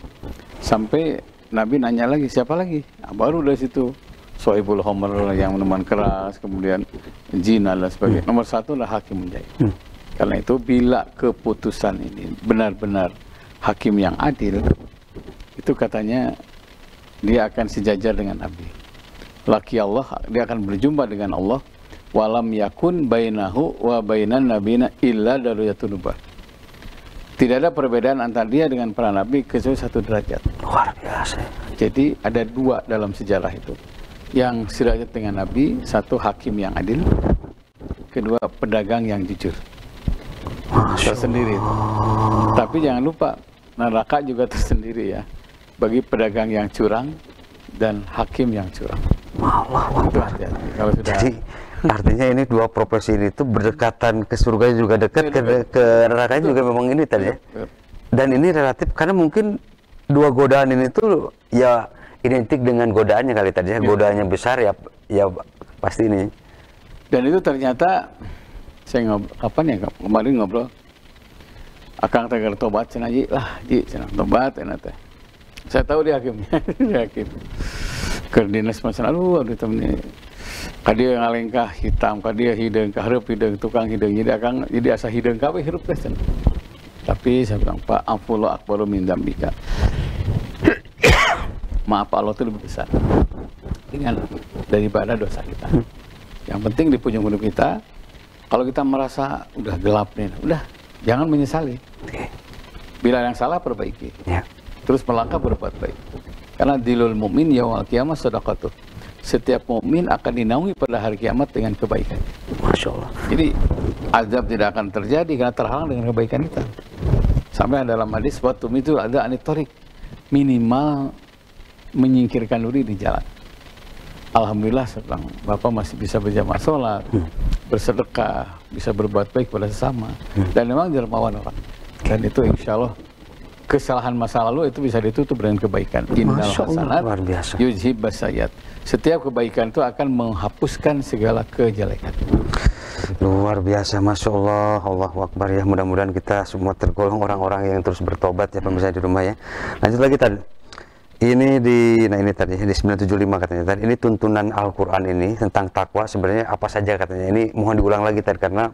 sampai Nabi nanya lagi, siapa lagi? Nah, baru dari situ, sohibul homer yang minuman keras, kemudian zina dan sebagainya. Nomor 1 adalah hakim menjadi. Karena itu bila keputusan ini benar-benar hakim yang adil, itu katanya dia akan sejajar dengan Nabi. Laki Allah, dia akan berjumpa dengan Allah. Walam yakun bainahu wa bainan nabiyina illa darajatun nubah. Tidak ada perbedaan antara dia dengan para nabi kecuali 1 derajat. Luar biasa. Jadi ada 2 dalam sejarah itu. Yang sederajat dengan Nabi, 1 hakim yang adil, kedua pedagang yang jujur. Tersendiri. Tapi jangan lupa neraka juga tersendiri ya. Bagi pedagang yang curang dan hakim yang curang. Kalau sudah. Jadi artinya ini 2 profesi ini tuh berdekatan ke surga juga dekat, ke neraka juga memang ini tadi ya. Dan ini relatif karena mungkin 2 godaan ini tuh ya identik dengan godaannya kali tadi ya. Godaannya besar ya pasti ini. Dan itu ternyata saya kemarin ngobrol akang tegar tobat cenah ji lah ji cenah tobat enak teh. Saya tahu dia hakimnya, dia hakim. Keur dinas masa lalu abdi temen kadia ngalengkah hitam, kadia hideung kahareup hideung tukang hideung jadi asa hideung kabeh hirup teh cenah. Tapi saya bilang Pak, afulu akbaru min dzambika. Maaf Allah itu lebih besar daripada dosa kita. Yang penting di punya hidup kita, kalau kita merasa udah gelap nih, udah jangan menyesali. Bila yang salah perbaiki. Terus melangkah berbuat baik. Karena dilul mukmin yaumul qiyamah shadaqatuh. Setiap mukmin akan dinaungi pada hari kiamat dengan kebaikan. Masya Allah. Jadi azab tidak akan terjadi karena terhalang dengan kebaikan kita. Sampai dalam hadis waktu itu ada anitorik minimal menyingkirkan diri di jalan. Alhamdulillah sekarang Bapak masih bisa berjamaah sholat, bersedekah, bisa berbuat baik pada sesama, dan memang dermawan orang. Dan itu insya Allah kesalahan masa lalu itu bisa ditutup dengan kebaikan. Innal hasanat yuzhibas sayyiat. Setiap kebaikan itu akan menghapuskan segala kejelekan. Luar biasa, Masya Allah, Allahu Akbar ya. Mudah-mudahan kita semua tergolong orang-orang yang terus bertobat ya pemirsa di rumah ya. Lanjut lagi tadi. Ini ini tadi di 975 katanya tadi. Ini tuntunan Al-Quran ini tentang takwa sebenarnya apa saja katanya. Ini mohon diulang lagi tadi karena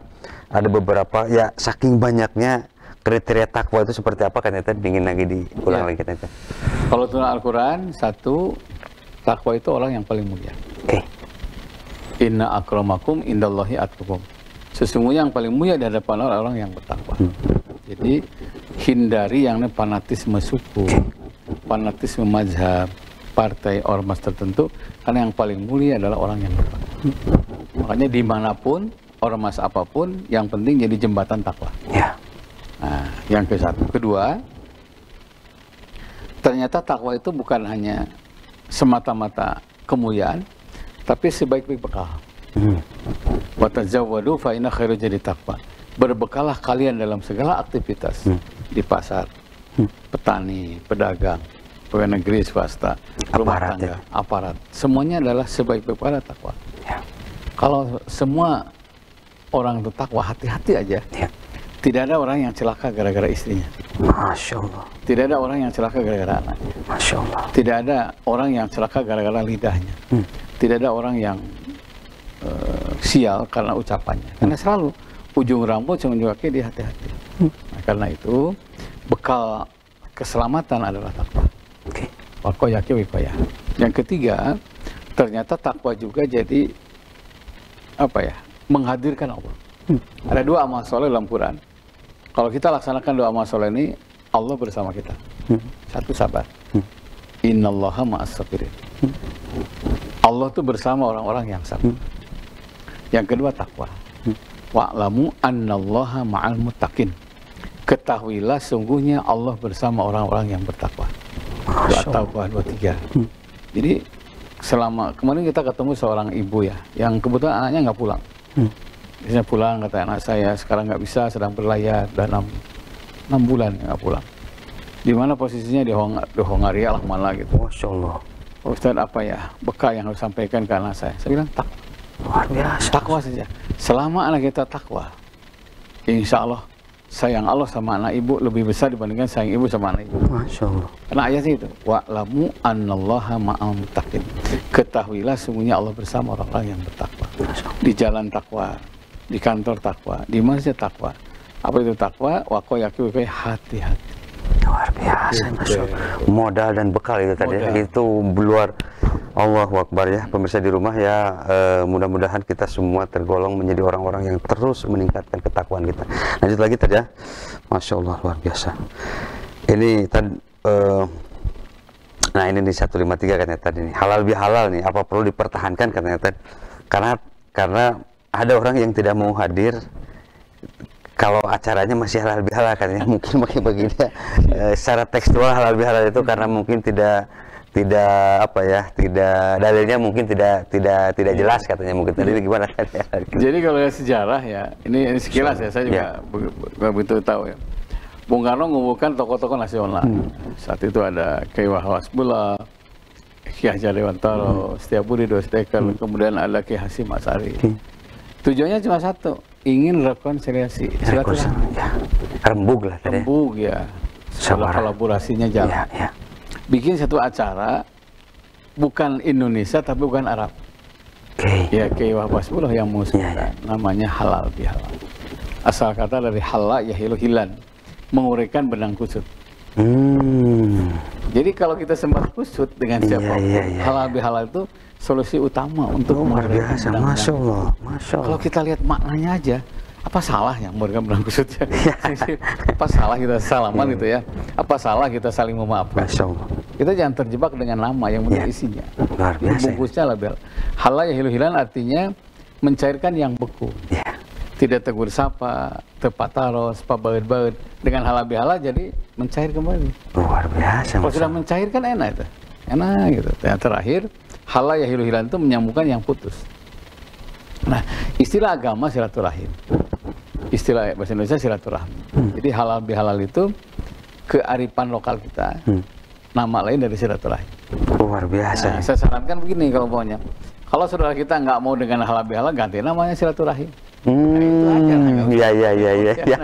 ada beberapa ya saking banyaknya kriteria takwa itu seperti apa katanya tadi ingin lagi diulang lagi katanya. Kalau tuntunan Al-Quran 1, takwa itu orang yang paling mulia. Inna akramakum indallahi atqakum. Sesungguhnya yang paling mulia di hadapan orang yang bertakwa. Jadi hindari yang fanatisme suku, fanatisme mazhab, partai ormas tertentu, karena yang paling mulia adalah orang yang bertakwa. Makanya dimanapun, ormas apapun, yang penting jadi jembatan takwa. Nah, yang kedua, ternyata takwa itu bukan hanya semata-mata kemuliaan, tapi sebaik-baik bekal. Wa tazawwadu fa inna khairu zadi taqwa. Berbekalah kalian dalam segala aktivitas di pasar, petani, pedagang, pegawai negeri, swasta, rumah Aparat, tangga, aparat, semuanya adalah sebaik-baik pada takwa. Ya. Kalau semua orang itu takwa, hati-hati aja. Ya. Tidak ada orang yang celaka gara-gara istrinya. Masya Allah. Tidak ada orang yang celaka gara-gara anaknya. Masya Allah. Tidak ada orang yang celaka gara-gara lidahnya. Tidak ada orang yang sial karena ucapannya. Karena selalu ujung rambut sama kaki dia hati-hati. Nah, karena itu bekal keselamatan adalah takwa. Oke. Wakoyaki wikoya. Yang ketiga, ternyata takwa juga jadi apa ya? Menghadirkan Allah. Ada dua amal soleh dalam Quran. Kalau kita laksanakan dua amal soleh ini, Allah bersama kita. Satu, sabar. Innallaha ma'as sabirin. Allah itu bersama orang-orang yang sabar. Yang kedua, takwa. Wa'lamu annallaha ma'al muttaqin. Ketahuilah sungguhnya Allah bersama orang-orang yang bertakwa. Dua takwa, 23. Jadi selama kemarin kita ketemu seorang ibu ya, yang kebetulan anaknya nggak pulang. Biasanya pulang, kata anak saya sekarang nggak bisa, sedang berlayar, dan 6 bulan nggak pulang. Di mana posisinya di Hongaria lah mana gitu. Masya Allah. Ustaz, apa ya bekal yang harus sampaikan ke anak saya? Saya bilang takwa. Luar biasa. Takwa saja. Selama anak kita takwa, insya Allah sayang Allah sama anak ibu lebih besar dibandingkan sayang ibu sama anak ibu. Masya Allah. Karena ayatnya itu, wa'lamu annallaha ma'al muttaqin. Ketahuilah sungguhnya Allah bersama orang-orang yang bertakwa. Di jalan takwa, di kantor takwa, di masjid takwa. Apa itu takwa? Wakoyaki hati-hati. Luar biasa, Masya Allah. Modal dan bekal itu tadi. Itu luar. Allahu Akbar ya, pemirsa di rumah ya, mudah-mudahan kita semua tergolong menjadi orang-orang yang terus meningkatkan ketakwaan kita. Lanjut lagi tadi ya, Masya Allah, luar biasa. Ini tadi, nah ini di 153 katanya tadi nih, halal bihalal nih, apa perlu dipertahankan katanya tadi. Karena ada orang yang tidak mau hadir kalau acaranya masih halal bihalal katanya. Mungkin bagi dia secara tekstual halal bihalal itu karena mungkin tidak apa ya, tidak dalilnya mungkin tidak jelas katanya, mungkin tadi gimana kan ya. Jadi kalau ya sejarah ya, ini sekilas ya, saya juga begitu tahu ya. Bung Karno mengumpulkan tokoh-tokoh nasional. Saat itu ada Kiai Wasbula, Kiai Hajar Dewantara, Setiabudi Dostekel, kemudian ada Kiai Hasyim Asy'ari. Tujuannya cuma satu, ingin rekonsiliasi, silaturahmi. Ya. Rembug lah tadi. Rembug ya. Setelah kolaborasinya jalan. Ya. Bikin satu acara bukan Indonesia tapi bukan Arab. Ya Kiai Wasbula yang mengusulkan namanya halal bihalal. Asal kata dari halal yahilu hilan, menguraikan benang kusut. Jadi kalau kita sembah kusut dengan siapapun, halal bihalal itu solusi utama untuk menguraikan benang. Masya Allah, Masya Allah. Kalau kita lihat maknanya aja, apa salah yang menguraikan benang kusutnya? Apa salah kita salaman gitu ya? Apa salah kita saling memaafkan? Masya Allah. Kita jangan terjebak dengan nama yang benar isinya. Luar biasa. Bungkusnya label. Halal yahilu hilan artinya mencairkan yang beku. Tidak tegur sapa, tepat taros, pabaut-baut. Dengan halal bihalal jadi mencair kembali. Luar biasa. Kalau sudah mencairkan enak itu. Enak gitu. Yang terakhir, halal yahilu hilan itu menyambungkan yang putus. Nah, istilah agama silaturahim. Istilah bahasa Indonesia silaturahmi. Jadi halal bihalal itu kearifan lokal kita. Nama lain dari silaturahim. Luar biasa. Nah, saya sarankan begini kalau maunya. Kalau saudara kita nggak mau dengan halal bihalal, ganti namanya silaturahim. Nah, itu aja. Iya.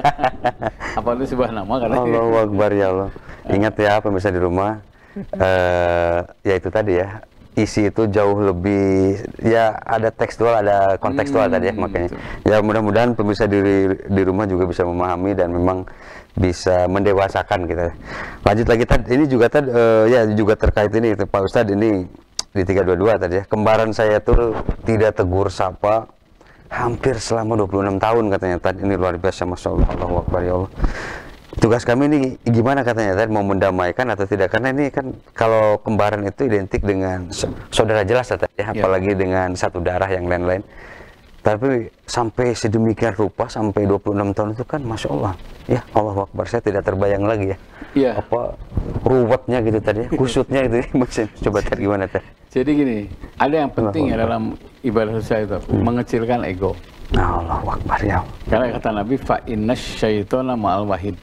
Apa itu sebuah nama karena Allahu Akbar ya Allah. Ingat ya pemirsa di rumah, ya itu tadi ya. Isi itu jauh lebih ya, ada tekstual, ada kontekstual tadi ya, makanya ya mudah-mudahan pemirsa di rumah juga bisa memahami dan memang bisa mendewasakan kita. Lanjut lagi tadi, ini juga tadi ya juga terkait ini Pak Ustadz, ini di 322 tadi ya, kembaran saya tuh tidak tegur sapa hampir selama 26 tahun katanya tadi. Ini luar biasa, Masya Allah, Allahu Akbar ya Allah. Tugas kami ini gimana katanya tadi, mau mendamaikan atau tidak, karena ini kan kalau kembaran itu identik dengan saudara jelas tadi ya, apalagi dengan satu darah yang lain-lain. Tapi sampai sedemikian rupa, sampai 26 tahun itu kan Masya Allah ya, Allahu Akbar, saya tidak terbayang lagi ya, apa ruwetnya gitu tadi ya, kusutnya gitu. Coba tadi gimana tadi? Jadi gini, ada yang penting ya dalam ibadah sosial itu, mengecilkan ego. Allahu Akbar ya. Karena kata Nabi, fa innash syaitona ma'al wahid.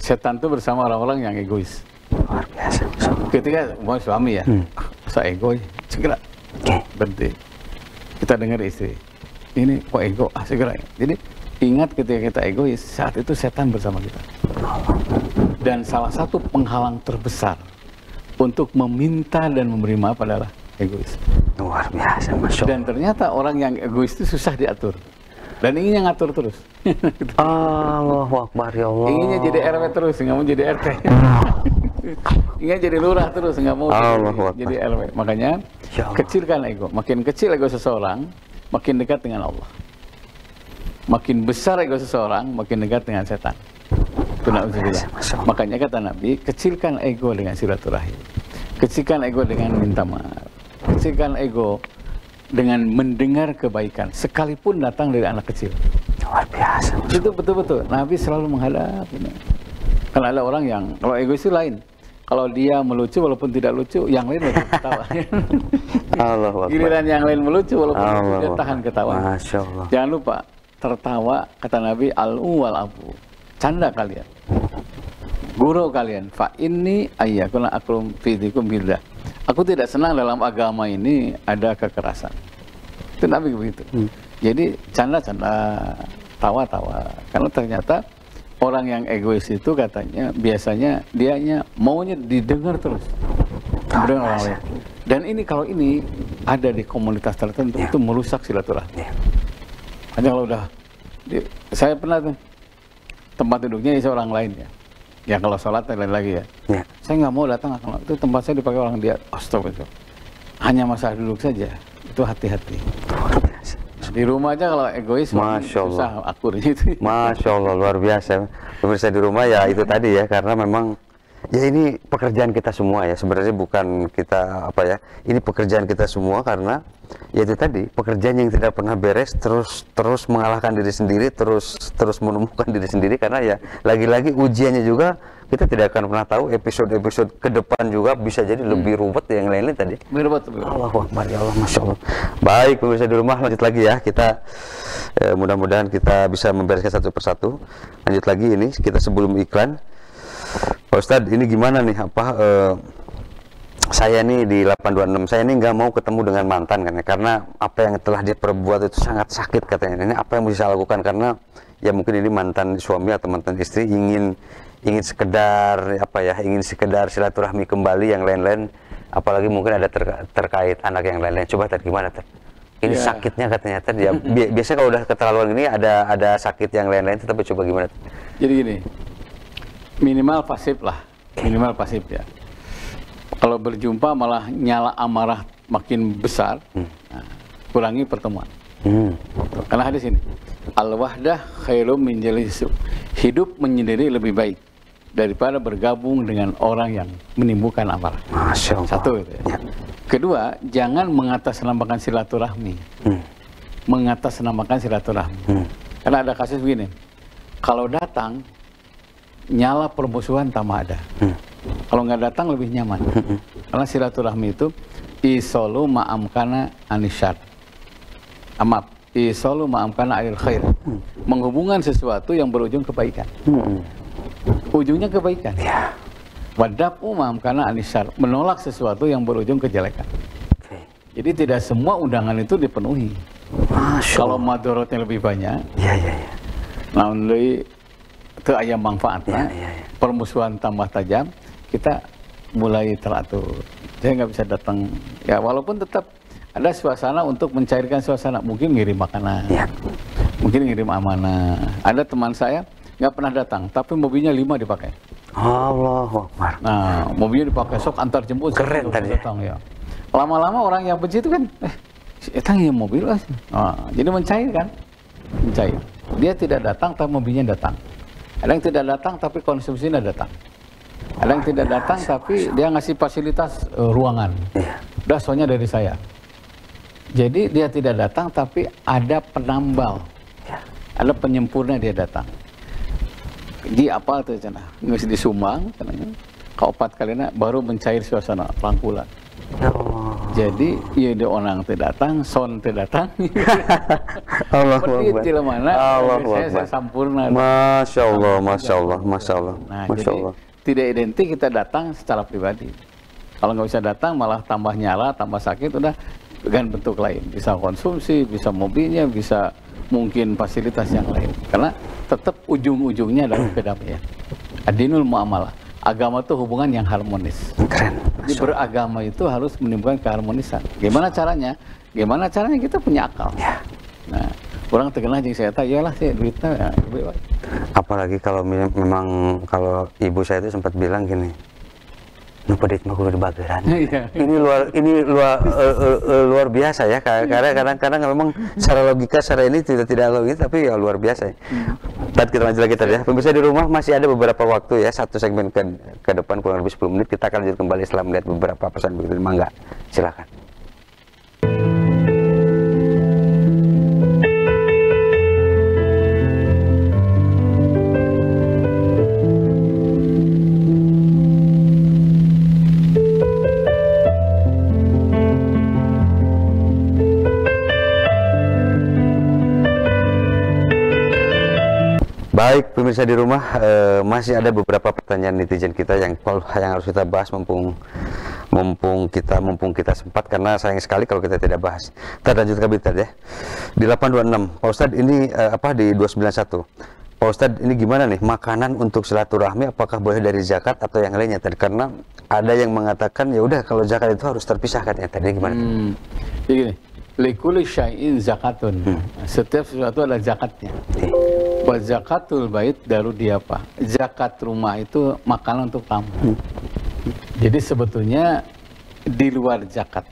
Setan itu bersama orang-orang yang egois. Luar biasa. Ketika mau suami ya, saya ego, segera berhenti. Kita dengar istri, ini kok ego, segera. Jadi ingat ketika kita egois, saat itu setan bersama kita. Dan salah satu penghalang terbesar untuk meminta dan memberi maaf adalah egois. Luar biasa, Masya Allah. Dan ternyata orang yang egois itu susah diatur. Dan inginnya ngatur terus. Allahu Akbar, ya Allah. Inginnya jadi RW terus, nggak mau jadi RT. Inginnya jadi lurah terus, nggak mau jadi RW. Makanya kecilkan ego. Makin kecil ego seseorang, makin dekat dengan Allah. Makin besar ego seseorang, makin dekat dengan setan. Itu na'udzubillah. Makanya kata Nabi, kecilkan ego dengan silaturahim. Kecilkan ego dengan minta maaf. Kecilkan ego dengan mendengar kebaikan, sekalipun datang dari anak kecil. Luar biasa. Itu betul-betul. Nabi selalu menghadap. Karena ada orang yang, kalau egois itu lain. Kalau dia melucu walaupun tidak lucu, yang lain lebih ketawa. Giliran yang lain melucu walaupun dia tahan ketawa. Masya Allah. Jangan lupa, tertawa, kata Nabi, al-u wal-afu. Canda kalian. Guru kalian. Fa inni ayyakuna akrum fidikum billah. Aku tidak senang dalam agama ini ada kekerasan. Itu Nabi begitu. Jadi canda-canda, tawa-tawa. Karena ternyata orang yang egois itu katanya biasanya dianya maunya didengar terus. Kemudian orang lain. Dan ini kalau ini ada di komunitas tertentu itu merusak silaturahmi. Hanya kalau udah, saya pernah tuh tempat duduknya seorang lain ya. Ya kalau sholat lain lagi ya. Saya nggak mau datang, itu tempat saya dipakai orang dia. Astagfirullah. Hanya masalah duduk saja. Itu hati-hati. Di rumah aja kalau egois, susah akurnya itu. Masya Allah, luar biasa. Pemirsa di rumah ya itu tadi ya, karena memang ya ini pekerjaan kita semua ya. Sebenarnya bukan kita apa ya, ini pekerjaan kita semua karena ya itu tadi pekerjaan yang tidak pernah beres, terus mengalahkan diri sendiri, terus menemukan diri sendiri, karena ya lagi-lagi ujiannya juga kita tidak akan pernah tahu episode-episode ke depan juga bisa jadi lebih ruwet yang lain-lain tadi. Ruwet. Allahu Akbar, ya Allah, Masya Allah. Baik pemirsa di rumah, lanjut lagi ya kita mudah-mudahan kita bisa membereskan satu persatu. Lanjut lagi ini kita sebelum iklan. Pak Ustadz, ini gimana nih saya nih di 826, saya ini nggak mau ketemu dengan mantan kan ya, karena apa yang telah dia perbuat itu sangat sakit katanya. Ini apa yang bisa saya lakukan, karena ya mungkin ini mantan suami atau mantan istri ingin sekedar ingin sekedar silaturahmi kembali yang lain-lain, apalagi mungkin ada terkait anak yang lain-lain. Coba tadi gimana tadi? Ini sakitnya katanya tadi ya. Biasanya kalau udah keterlaluan ini ada sakit yang lain-lain, tapi coba gimana? Jadi gini, minimal pasif lah, minimal pasif ya. Kalau berjumpa malah nyala amarah makin besar, nah, kurangi pertemuan. Karena hadis ini, al-wahdah khairum min jalis. Hidup menyendiri lebih baik daripada bergabung dengan orang yang menimbulkan amarah. Masya Allah. Satu itu ya. Kedua, jangan mengatasnamakan silaturahmi. Mengatasnamakan silaturahmi. Karena ada kasus begini, kalau datang nyala permusuhan tambah ada. Kalau nggak datang lebih nyaman. Karena silaturahmi itu isolu ma'amkana anisyad. Amat. Isolu ma'amkana alil khair. Menghubungkan sesuatu yang berujung kebaikan. Ujungnya kebaikan. Wadapu ma'amkana anisyad. Menolak sesuatu yang berujung kejelekan. Jadi tidak semua undangan itu dipenuhi. Kalau madorotnya lebih banyak. Namun itu ayam manfaatnya. Permusuhan tambah tajam. Kita mulai teratur. Saya nggak bisa datang. Ya walaupun tetap ada suasana untuk mencairkan suasana. Mungkin ngirim makanan, mungkin ngirim amanah. Ada teman saya nggak pernah datang, tapi mobilnya 5 dipakai. Allahu Akbar. Nah, mobilnya dipakai, sok antar jemput. Keren tadi. Datang, ya. Lama-lama orang yang benci itu kan, datang ya mobil lah. Nah, jadi mencair kan, mencair. Dia tidak datang, tapi mobilnya datang. Ada yang tidak datang, tapi konsumsinya datang. Ada yang tidak datang tapi dia ngasih fasilitas ruangan. Udah soalnya dari saya. Jadi dia tidak datang tapi ada penambal. Ada penyempurna dia datang. Di apa tuh cenah? Nggak disumbang cenahnya. Kaopat kalinya baru mencair suasana rangkulan. Jadi iya dia orang tidak datang, son tidak datang. Allahu Akbar. Saya sampurna. Masya Allah, Masya Allah, Masya Allah. Nah, Masya Allah. tidak identik kita datang secara pribadi. Kalau nggak bisa datang malah tambah nyala, tambah sakit, udah dengan bentuk lain. Bisa konsumsi, bisa mobilnya, bisa mungkin fasilitas yang lain. Karena tetap ujung-ujungnya adalah kedamaian. Adinul muamalah. Agama itu hubungan yang harmonis. Keren. Jadi beragama itu harus menimbulkan keharmonisan. Gimana caranya? Gimana caranya kita punya akal. Ya. Nah, orang terkenal jeung saya tahu, iyalah sih duitnya ya, Apalagi kalau memang kalau ibu saya itu sempat bilang gini, nu pedit mah kudu dibageran. Ini luar biasa ya, karena kadang-kadang memang secara logika secara ini tidak logis, tapi ya luar biasa ya. Tadi kita lanjut lagi tadi ya. Pemirsa di rumah masih ada beberapa waktu ya, satu segmen ke depan kurang lebih 10 menit, kita akan lanjut kembali setelah melihat beberapa pesan begitu. Mangga, silakan. Baik pemirsa di rumah, masih ada beberapa pertanyaan netizen kita yang harus kita bahas mumpung kita sempat, karena sayang sekali kalau kita tidak bahas. Kita lanjut ke Bitar ya. Di 826, Pak Ustadz ini di 291. Pak Ustadz ini gimana nih makanan untuk silaturahmi, apakah boleh dari zakat atau yang lainnya tadi? Karena ada yang mengatakan ya udah kalau zakat itu harus terpisah kan ya, tadi gimana? Jadi gini, likulli syai'in zakatun. Setiap sesuatu ada zakatnya. Wa zakatul bait daru diapa. Zakat rumah itu makanan untuk tamu. Jadi sebetulnya di luar zakat.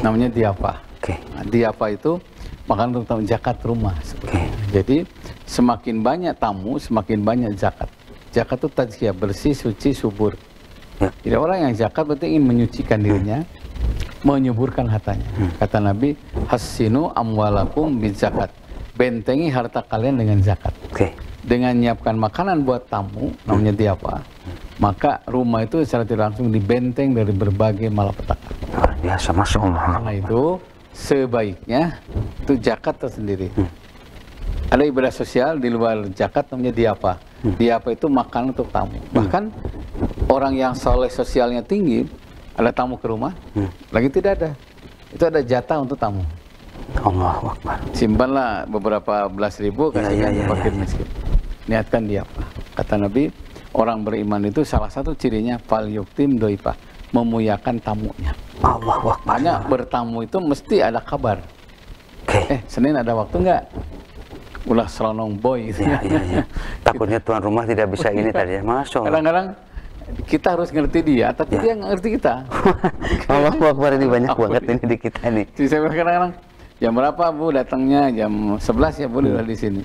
Namanya diapa. Nah, diapa itu makanan untuk tamu, zakat rumah sebetulnya. Jadi semakin banyak tamu, semakin banyak zakat. Zakat itu tazkiyah, bersih, suci, subur. Jadi orang yang zakat berarti ingin menyucikan dirinya, menyuburkan hartanya. Kata Nabi, hassinu amwalakum bizakat. Bentengi harta kalian dengan zakat. Dengan menyiapkan makanan buat tamu, namanya diapa, maka rumah itu secara tidak langsung dibenteng dari berbagai malapetaka. Biasa, Masya Allah. Karena itu sebaiknya itu zakat tersendiri. Ada ibadah sosial di luar zakat namanya diapa. Diapa itu makanan untuk tamu. Bahkan orang yang soleh sosialnya tinggi, ada tamu ke rumah, lagi tidak ada. Itu ada jatah untuk tamu. Allahu Akbar. Simpanlah beberapa belas ribu, kasihkan ke fakir miskin. Niatkan dia apa? Kata Nabi, orang beriman itu salah satu cirinya fal yuktim doipa, memuliakan tamunya. Allahu Akbar. Makanya bertamu itu mesti ada kabar. Senin ada waktu nggak? Ulah selonong boy gitu ya. Takutnya tuan rumah tidak bisa ini tadi ya, Masya Allah. Kadang-kadang kita harus ngerti dia, tapi dia nggak ngerti kita. Allahu Akbar, ini banyak banget ini di kita nih. Jadi saya kadang-kadang, jam berapa Bu datangnya? Jam 11 ya Bu, udah di sini.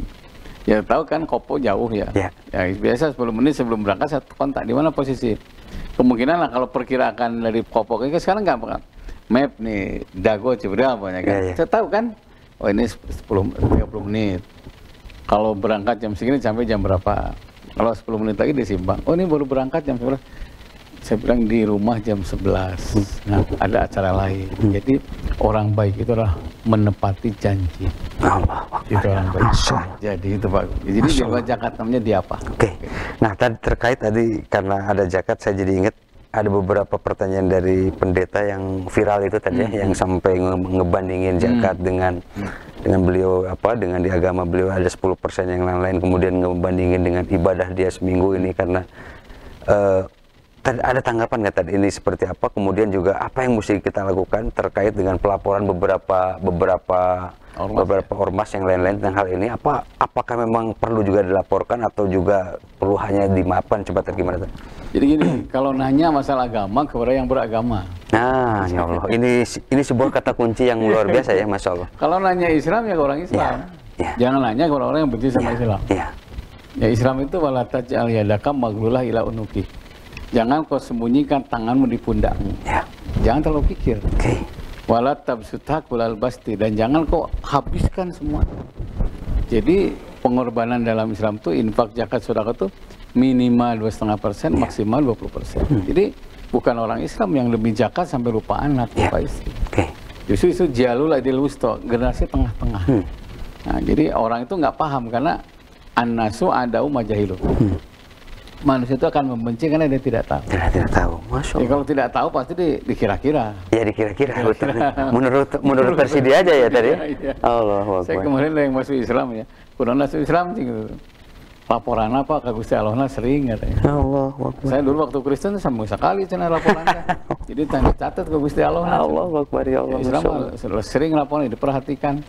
Ya tahu kan Kopo jauh ya. Ya biasa 10 menit sebelum berangkat saya kontak di mana posisi. Kemungkinan lah kalau perkirakan dari Kopo ke sekarang nggak map nih Dago Ciberel banyak kan. Saya tahu kan, oh ini 30 menit. Kalau berangkat jam segini sampai jam berapa? Kalau 10 menit lagi di Simpang. Oh ini baru berangkat jam 11. Saya bilang di rumah jam 11. Nah, ada acara lain. Jadi orang baik itu adalah menepati janji. Allah, itu orang baik. Jadi itu Pak. Jadi di luar zakat namanya diapa. Nah tadi terkait tadi karena ada zakat, saya jadi ingat ada beberapa pertanyaan dari pendeta yang viral itu tadi ya, yang sampai ngebandingin zakat dengan beliau dengan di agama beliau ada 10% yang lain-lain, kemudian ngebandingin dengan ibadah dia seminggu ini karena ada tanggapan nggak tadi ini seperti apa, kemudian juga apa yang mesti kita lakukan terkait dengan pelaporan beberapa ormas yang lain-lain tentang hal ini, apakah memang perlu juga dilaporkan atau juga perlu hanya dimaafkan, coba gimana tuh? Jadi gini, kalau nanya masalah agama kepada yang beragama. Nah, ya Allah, ini sebuah kata kunci yang luar biasa ya, Masya Allah. Kalau nanya Islam ya ke orang Islam, jangan nanya ke orang-orang yang benci sama Islam. Ya Islam itu wala taj'al yadaka maghlulah ila unuki. Jangan kau sembunyikan tanganmu di pundakmu. Jangan terlalu pikir. Wala tabsutha kulal basti, dan jangan kau habiskan semua. Jadi pengorbanan dalam Islam itu infak, zakat, sedekah itu minimal 2,5%, maksimal 20%. Jadi bukan orang Islam yang lebih zakat sampai lupa anak, lupa istri. Justru itu jalul adil wusta, generasi tengah-tengah. Nah, jadi orang itu nggak paham karena an-nasu adau majahilu. manusia itu akan membenci karena dia tidak tahu. Tidak tahu, masya Allah. Kalau tidak tahu pasti dikira-kira. Ya dikira-kira, betul. Menurut versi dia aja ya tadi. Iya. Allah. Saya kemarin yang masuk Islam ya, kurang masuk Islam sih gitu. Laporan apa ke Gusti Allah sering katanya. Allah. Saya dulu waktu Kristen sama sekali cina laporannya. Jadi tanya catat ke Gusti Allah. Allah Akbar ya Allah. Islam sering laporan diperhatikan.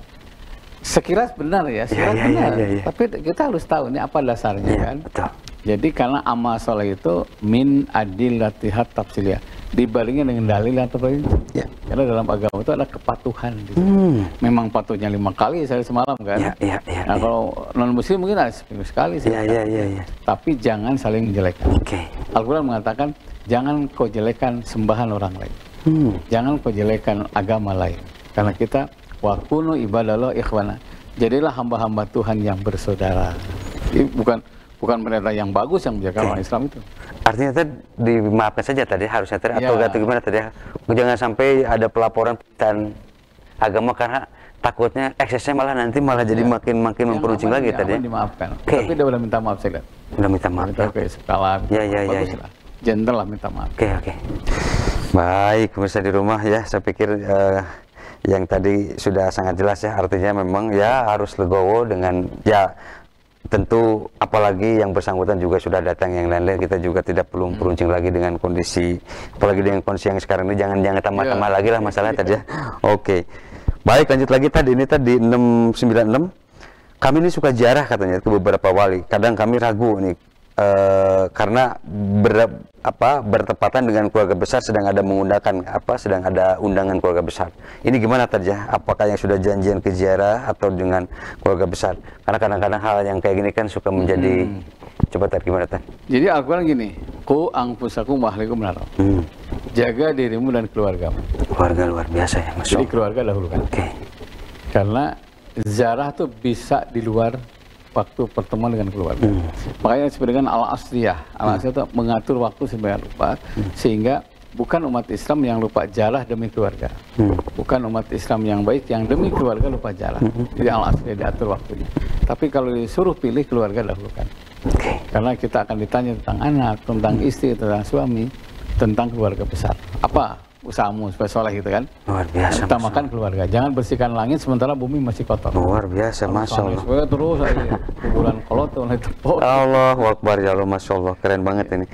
Sekilas benar ya, benar. Ya. Tapi kita harus tahu ini apa dasarnya Ya, kan. betul. Jadi karena amal soleh itu min adillatihat tafsiliyah, dibandingin dengan dalil atau perinci. Ya. Karena dalam agama itu ada kepatuhan. Gitu. Memang patuhnya 5 kali saya semalam kan. Ya. Nah kalau non muslim mungkin ada seminggu sekali. Ya. Tapi jangan saling menjelekkan. Oke. Al-Quran mengatakan jangan kau jelekan sembahan orang lain. Jangan kau jelekan agama lain. Karena kita wa kunu ibadallah ikhwana. Jadilah hamba-hamba Tuhan yang bersaudara. Ini bukan mereka yang bagus yang menjaga orang Islam itu. Artinya tadi dimaafkan saja tadi harusnya tadi atau gimana tadi ya? Jangan sampai ada pelaporan dan agama karena takutnya eksesnya malah jadi makin memperuncing lagi tadi. Dimaafkan. Tapi dia udah minta maaf saya lihat. Udah minta maaf. Oke, sekali. Ya. Gentle lah minta maaf. Oke. Baik, pemirsa di rumah ya, saya pikir yang tadi sudah sangat jelas ya, artinya memang ya harus legowo dengan ya tentu apalagi yang bersangkutan juga sudah datang yang lain-lain, kita juga tidak perlu peruncing lagi dengan kondisi, apalagi dengan kondisi yang sekarang ini jangan tambah-tambah lagi lah masalah tadi ya. Oke. Baik, lanjut lagi tadi 696 kami ini suka ziarah katanya ke beberapa wali, kadang kami ragu nih karena bertepatan dengan keluarga besar sedang ada undangan keluarga besar. Ini gimana tadi ya? Apakah yang sudah janjian ke ziarah atau dengan keluarga besar? Karena kadang-kadang hal yang kayak gini kan suka menjadi coba tadi gimana tadi? Jadi Al-Quran gini, ku anfusakum wa ahlikum nar. Jaga dirimu dan keluargamu. Keluarga luar biasa ya, Mas. Jadi keluarga dahulukan. Oke. Karena ziarah tuh bisa di luar waktu pertemuan dengan keluarga. Makanya disebut dengan al-asliyah. Al-asliyah itu mengatur waktu sebenarnya lupa, sehingga bukan umat Islam yang lupa jalah demi keluarga. Bukan umat Islam yang baik yang demi keluarga lupa jalah. Jadi al-asliyah diatur waktunya. Tapi kalau disuruh pilih keluarga dahulukan. Karena kita akan ditanya tentang anak, tentang istri, tentang suami, tentang keluarga besar. Apa usahamu supaya soleh gitu kan? Luar biasa. Utamakan keluarga. Jangan bersihkan langit sementara bumi masih kotor. Luar biasa, Masya Allah. Supaya terus kuburan kolot oleh tepuk. Allahu Akbar ya Allah, Masya Allah, keren banget ini.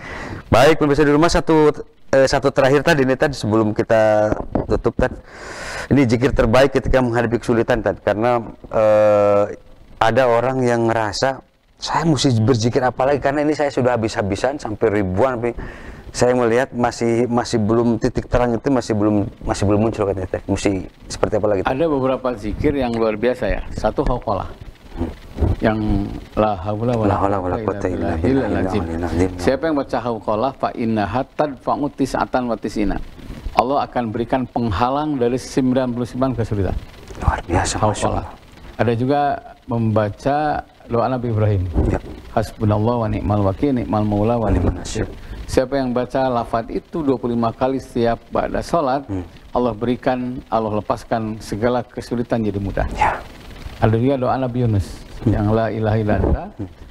Baik, pemirsa di rumah, satu terakhir tadi sebelum kita tutup tadi. Ini zikir terbaik ketika menghadapi kesulitan tadi, karena ada orang yang ngerasa saya mesti berzikir apa lagi karena ini saya sudah habis-habisan sampai ribuan. Saya melihat masih belum titik terang itu masih belum muncul katanya. Mesti seperti apa lagi? Ada beberapa zikir yang luar biasa ya. Satu hauqalah. Yang la haula wala quwwata illa billah. Siapa yang baca hauqalah fa innaha tadfa'u tis'atan wa tis'ina. Allah akan berikan penghalang dari 99 kesulitan. Luar biasa, hauqalah. Ada juga membaca doa Nabi Ibrahim. Hasbunallah wa ni'mal wakil, ni'mal maula wa ni'mal nasir. Siapa yang baca lafaz itu 25 kali setiap ba'da salat, Allah lepaskan segala kesulitan jadi mudah. Ada juga doa Nabi Yunus yang la ilaha illa anta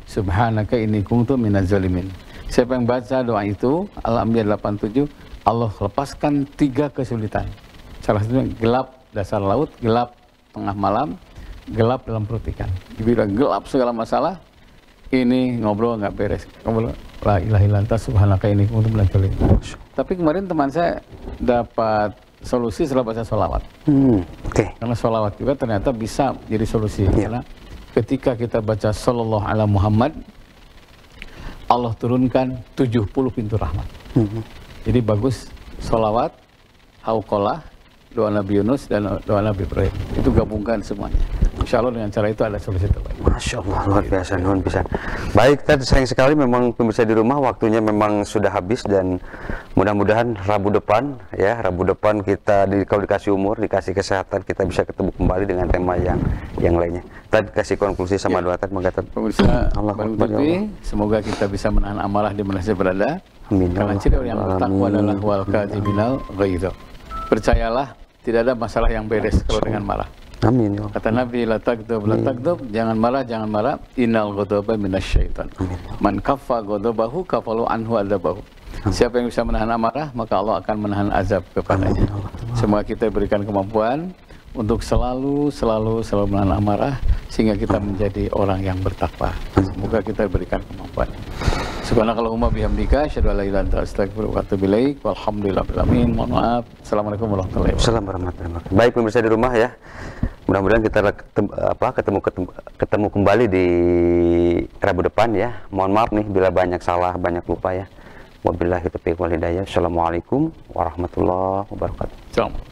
subhanaka inni kuntu minaz zalimin. Siapa yang baca doa itu, Al-Anbiya 87, Allah lepaskan 3 kesulitan. Salah satunya gelap dasar laut, gelap tengah malam, gelap dalam perut ikan. Dibilang gelap segala masalah, ini ngobrol nggak beres. Ngobrol la ilaha illa anta subhanaka inni kuntu minaz zalimin. Tapi kemarin teman saya dapat solusi setelah baca sholawat. Karena sholawat juga ternyata bisa jadi solusi. Karena ketika kita baca sallallahu ala Muhammad, Allah turunkan 70 pintu rahmat. Jadi bagus sholawat, hauqalah, doa Nabi Yunus dan doa Nabi Ibrahim. Itu gabungkan semuanya. Insya Allah dengan cara itu ada solusi terbaik. Masya Allah, luar biasa, nuhun pisan. Baik, tadi sayang sekali memang pemirsa di rumah waktunya memang sudah habis dan mudah-mudahan Rabu depan kita kalau dikasih umur, dikasih kesehatan, kita bisa ketemu kembali dengan tema yang lainnya. Tadi kasih konklusi sama doa tadi mengatakan. Pemirsa, semoga kita bisa menahan amarah di mana saja berada. Amin. Karena ciri orang yang bertakwa adalah wal kadhiminal ghaidz. Percayalah, tidak ada masalah yang beres kalau dengan marah. Amin ya Allah. Kata Nabi, la taghdab, jangan marah, innal ghadaba minasyaitan. Man kaffa ghadabahu kafalu anhu adzabahu. Siapa yang bisa menahan amarah, maka Allah akan menahan azab kepadanya. Semoga kita berikan kemampuan untuk selalu menahan amarah, sehingga kita menjadi orang yang bertakwa. Semoga kita berikan kemampuan. Subhanakallahumma bihamdika, asyhadu an la ilaha illa anta, astaghfiruka wa atubu ilaik. Walhamdulillahil alamin. Mohon maaf. Assalamualaikum warahmatullahi wabarakatuh. Assalamualaikum warahmatullahi wabarakatuh. Baik pemirsa di rumah ya. Mudah-mudahan kita ketemu kembali di Rabu depan ya. Mohon maaf nih bila banyak salah, banyak lupa ya. Wabillahi taufiq wal hidayah. Assalamualaikum warahmatullahi wabarakatuh. Assalamualaikum.